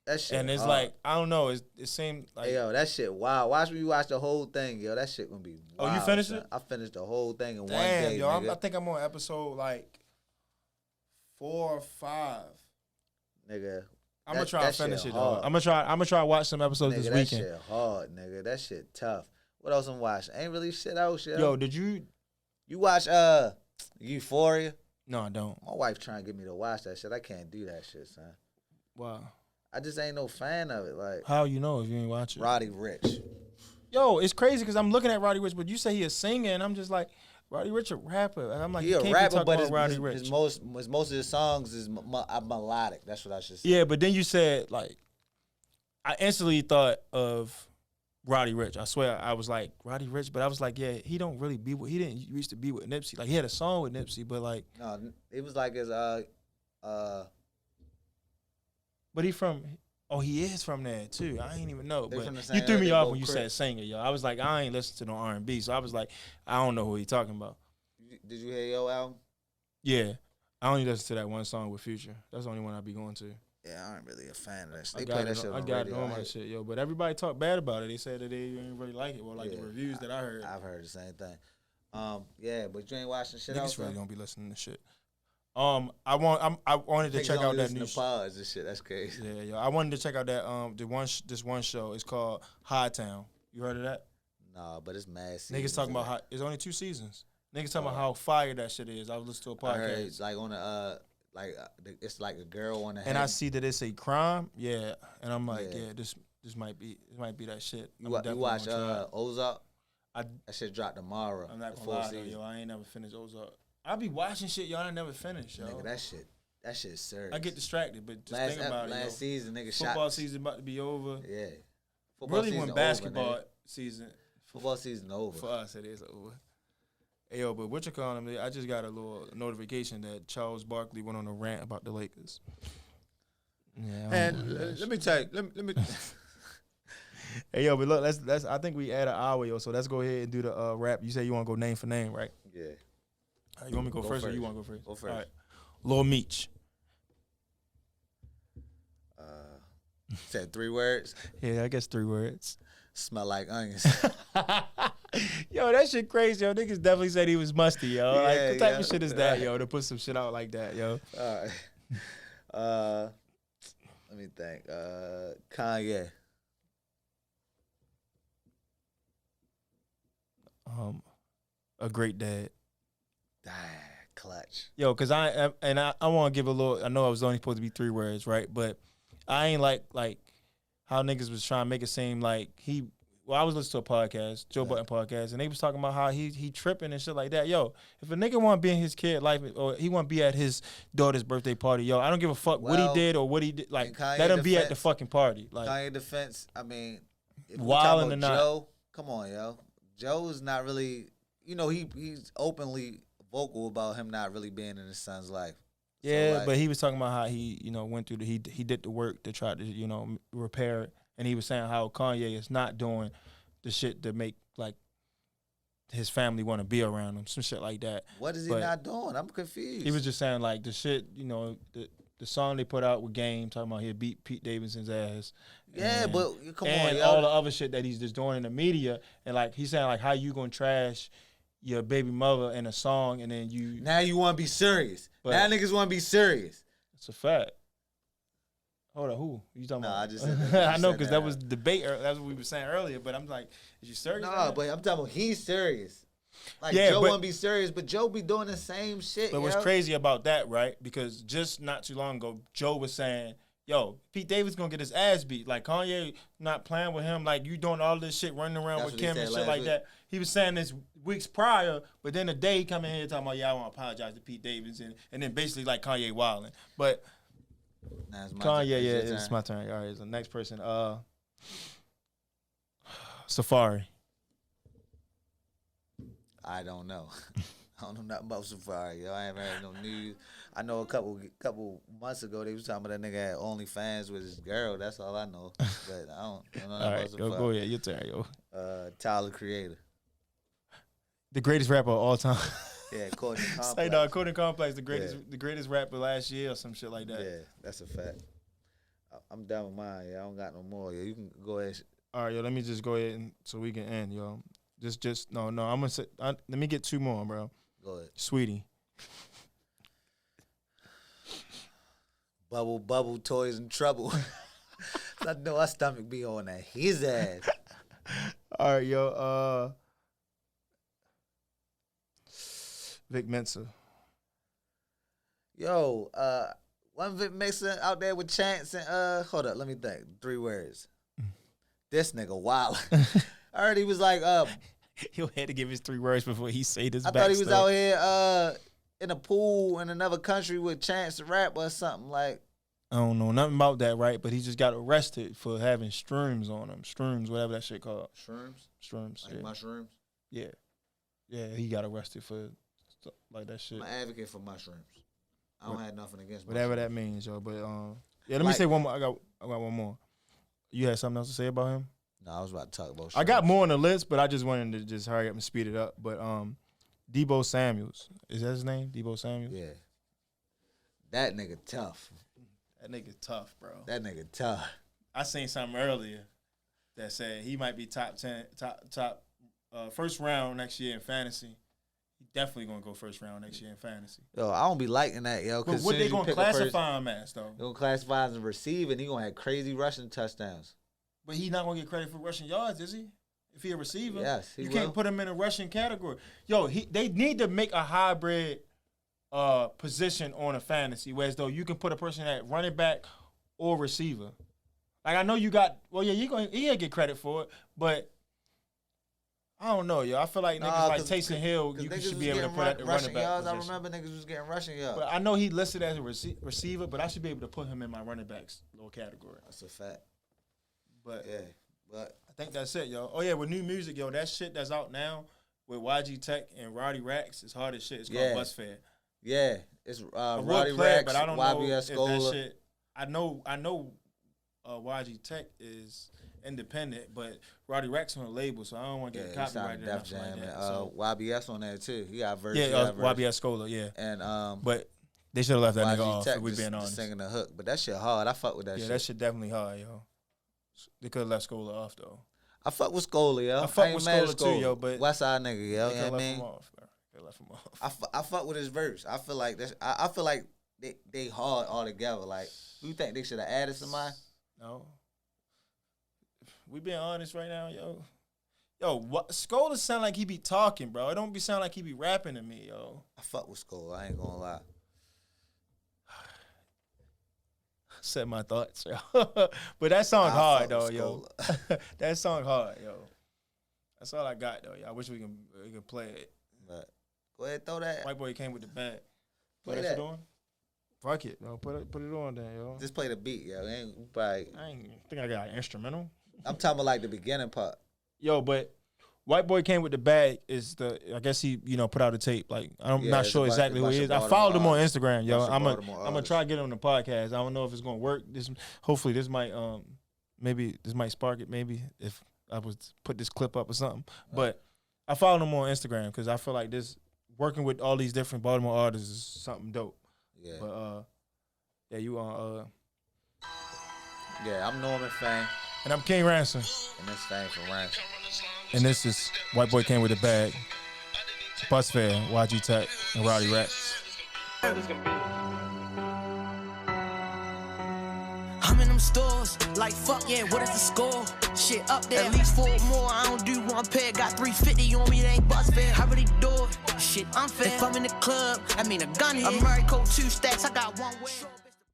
That shit And it's hard. like, I don't know, it seemed like Hey, yo, that shit wild. Watch me watch the whole thing, yo. That shit gonna be wild. Oh, you finished son. it? I finished the whole thing in one damn, day, yo. nigga. I think I'm on episode like 4 or 5. Nigga. I'm gonna try to finish it though. hard. I'm gonna try to watch some episodes Nigga, this that weekend. shit hard, nigga. That shit tough. What else I'm watching? Ain't really shit else, yo. Yo, did you? You watch Euphoria? No, I don't. My wife trying to get me to watch that shit. I can't do that shit, son. Wow. I just ain't no fan of it. Like How you know if you ain't watching? Roddy Rich. Yo, it's crazy because I'm looking at Roddy Rich, but you say he a singer, and I'm just like, Roddy Rich a rapper, and I'm like, He you a can't rapper, be talking but about Roddy Rich. his most of his songs is melodic. That's what I should say. Yeah, but then you said like, I instantly thought of Roddy Rich. I swear, I was like Roddy Rich, but I was like, yeah, he don't really be. He didn't used to be with Nipsey. Like he had a song with Nipsey, but like, No, it was like his but he from. Oh, he is from there too. I ain't even know. They But from the you same threw area, me they off both when you Crips. said singer, yo. I was like, I ain't listen to no R&B, so I was like, I don't know who he talking about. Did you hear your album? Yeah, I only listen to that one song with Future. That's the only one I be going to. Yeah, I ain't really a fan of that shit. I They play got that it. shit I on the got it radio. on my shit, yo. But everybody talk bad about it. They said that they didn't really like it. Well, like the Yeah, reviews that I heard. I've heard the same thing. Yeah, but you ain't watching shit Niggas else. really man? gonna be listening to shit. I wanted to Niggas check only out that listen new. to pods and shit. That's crazy. Yeah, yo. I wanted to check out that this one show. It's called Hightown. You heard of that? Nah, but it's mad. Niggas talking about how it's only 2 seasons. Niggas talking about how fire that shit is. I was listening to a I heard podcast. it's like on it's like a girl on the And I see that it's a crime, yeah, and I'm like, Yeah. yeah, this might be that shit. You I'm watch definitely gonna try it. Ozark? I- that shit dropped tomorrow. I'm not the gonna full lie though, season. yo, I ain't never finished Ozark. I be watching shit, yo, I never finish, yo. Nigga, that shit's serious. I get distracted, but just think about it, yo. last season, nigga, Football season about to be over. Yeah, football Really, season when over, basketball nigga. season Football season over. for us, it is over. Hey, yo, but what you calling me? I just got a little notification that Charles Barkley went on a rant about the Lakers. Yeah, And let me tell you, let me. hey, yo, but look, let's. I think we add an hour, yo. So let's go ahead and do the rap. You say you want to go name for name, right? Yeah. All right, you want me to go first, or you want to go first? Go first. All right. Lil Meech. Said 3 words. Yeah, I guess 3 words. Smell like onions. Yo, that shit crazy, yo. Niggas definitely said he was musty, yo. Like, Yeah, what type yeah. of shit is that, yo, to put some shit out like that, yo? All right. Let me think. Kanye. A great dad. Clutch. Yo, cause I want to give a little. I know I was only supposed to be 3 words, right? But I ain't like how niggas was trying to make it seem like he I was listening to a podcast, Joe Budden podcast, and they was talking about how he tripping and shit like that. Yo, if a nigga want to be in his kid life or he want to be at his daughter's birthday party, yo, I don't give a fuck what he did or what he did. Like, let him be at the fucking party. Like, Kanye defense, I mean, if wilding or not. Joe, come on, yo. Joe is not really, you know, he's openly vocal about him not really being in his son's life. Yeah, so, like, but he was talking about how he, you know, went through he did the work to try to, you know, repair it. And he was saying how Kanye is not doing the shit to make, like, his family want to be around him, some shit like that. What is he not doing? I'm confused. He was just saying, like, the shit, you know, the song they put out with Game, talking about he beat Pete Davidson's ass. Yeah, and, but come on, and yo. all the other shit that he's just doing in the media. And, like, he's saying, like, how you gonna trash your baby mother in a song and then you... Now you want to be serious. Now niggas want to be serious. It's a fact. Hold on, who you talking about? I just said that. I know, because that was debate. That's what we were saying earlier. But I'm like, is you serious? No, but I'm talking about he's serious. Like, yeah, Joe want to be serious, but Joe be doing the same shit. But what's crazy about that, right? Because just not too long ago, Joe was saying, yo, Pete Davidson gonna get his ass beat. Like, Kanye not playing with him. Like, you doing all this shit, running around with Kim and shit like that. He was saying this weeks prior, but then the day he come in here talking about, yeah, I want to apologize to Pete Davidson, and then basically like Kanye wilding. But Kanye, it's my turn. All right, so next person, Safari. I don't know. I don't know nothing about Safari, yo. I haven't heard no news. I know a couple months ago they was talking about that nigga had OnlyFans with his girl. That's all I know. But I don't know all right, go ahead. Your turn, yo. Tyler, Creator. The greatest rapper of all time. Yeah, Courtney Complex. Say no, Courtney Complex, the greatest rapper last year or some shit like that. Yeah, that's a fact. I'm done with mine. Yeah, I don't got no more. Yeah, you can go ahead. All right, yo. Let me just go ahead and so we can end, yo. No. I'm gonna say. Let me get two more, bro. Go ahead, Sweetie. Bubble, toys and trouble. I know our stomach be on that. His ass. All right, yo. Vic Mensa. Yo, one Vic Mensa out there with Chance and hold up, let me think. 3 words. This nigga wild. I heard he was like he had to give his 3 words before he say this. I thought he was out here in a pool in another country with Chance the Rapper or something like. I don't know nothing about that, right? But he just got arrested for having shrooms on him. Shrooms, whatever that shit called. Shrooms. Like mushrooms? Yeah. Yeah, he got arrested for stuff like that shit. I'm an advocate for mushrooms. I don't have nothing against whatever mushrooms. that means, yo. But yeah, let me say one more. I got one more. You had something else to say about him? No, I was about to talk about shrooms. I got more on the list, but I just wanted to just hurry up and speed it up. But Debo Samuels. Is that his name? Debo Samuels? Yeah. That nigga tough. That nigga tough, bro. That nigga tough. I seen something earlier that said he might be top 10, top first round next year in fantasy. He definitely gonna go first round next year in fantasy. Yo, I don't be liking that, yo. But what they gonna classify him as, though? They gonna classify him as a receiver, and he gonna have crazy rushing touchdowns. But he not gonna get credit for rushing yards, is he? If he a receiver, yes, he you will. Can't put him in a rushing category. Yo, they need to make a hybrid position on a fantasy, whereas though you can put a person at running back or receiver. Like, I know you got, well, yeah, he'll get credit for it, but I don't know, yo. I feel like niggas like Taysom Hill, you should be able to put at the running back yards. position. I remember niggas was getting rushing yards. But I know he listed as a receiver, but I should be able to put him in my running backs little category. That's a fact. But yeah, but I think that's it, yo. Oh yeah, with new music, yo, that shit that's out now with YG Tech and Roddy Racks is hard as shit. It's called Bus Fair. Yeah, it's Roddy Racks, but I don't YBS know if Scholar. that shit. I know YG Tech is independent, but Roddy Racks on the label, so I don't want to get copyrighted or nothing like that. So YBS on there too. He got verse. Yeah, YBS Scholar, yeah. And but they should have left that YG nigga off. Tech If we being honest, singing the hook, but that shit hard. I fuck with that shit. Yeah, that shit definitely hard, yo. They could have left Scholar off though. I fuck with Scholar, yo. I fuck with Scholar too, yo. But Westside nigga, yo. You know what I mean? Left him off. I fuck with his verse. I feel like that's. I feel like they hard all together. Like, you think they should have added somebody? No. We being honest right now, yo. Yo, Scholar sound like he be talking, bro. It don't be sound like he be rapping to me, yo. I fuck with Scholar. I ain't gonna lie. Said my thoughts, yo. But that song hard though, yo. That song hard, yo. That's all I got though. I wish we can play it. But go ahead, throw that. White boy came with the bag. Play that. On? Fuck it, yo. Put it on then, yo. Just play the beat, yo. I think I got an instrumental. I'm talking about like the beginning part. Yo, but White Boy Came With The Bag is I guess he, put out a tape. Like, I'm not sure exactly who he is. I followed him on Instagram, yo. I'm gonna try to get him on the podcast. I don't know if it's gonna work. Hopefully this might spark it, maybe, if I was put this clip up or something. But I followed him on Instagram because I feel like working with all these different Baltimore artists is something dope. Yeah. But you on Yeah, I'm Norman Fame. And I'm King Ransom. And this Fame4Ransom. And this is White Boy Came With A Bag. Bus Fair, YG Tech, and Rowdy Rats. I'm in them stores, like fuck yeah, what is the score? Shit up there, at least 4 more. I don't do 1 pair, got 350 on me, it ain't bus fare. I really do it, shit unfair. If I'm in the club, I mean a gun here. American 2 stacks, I got 1 way.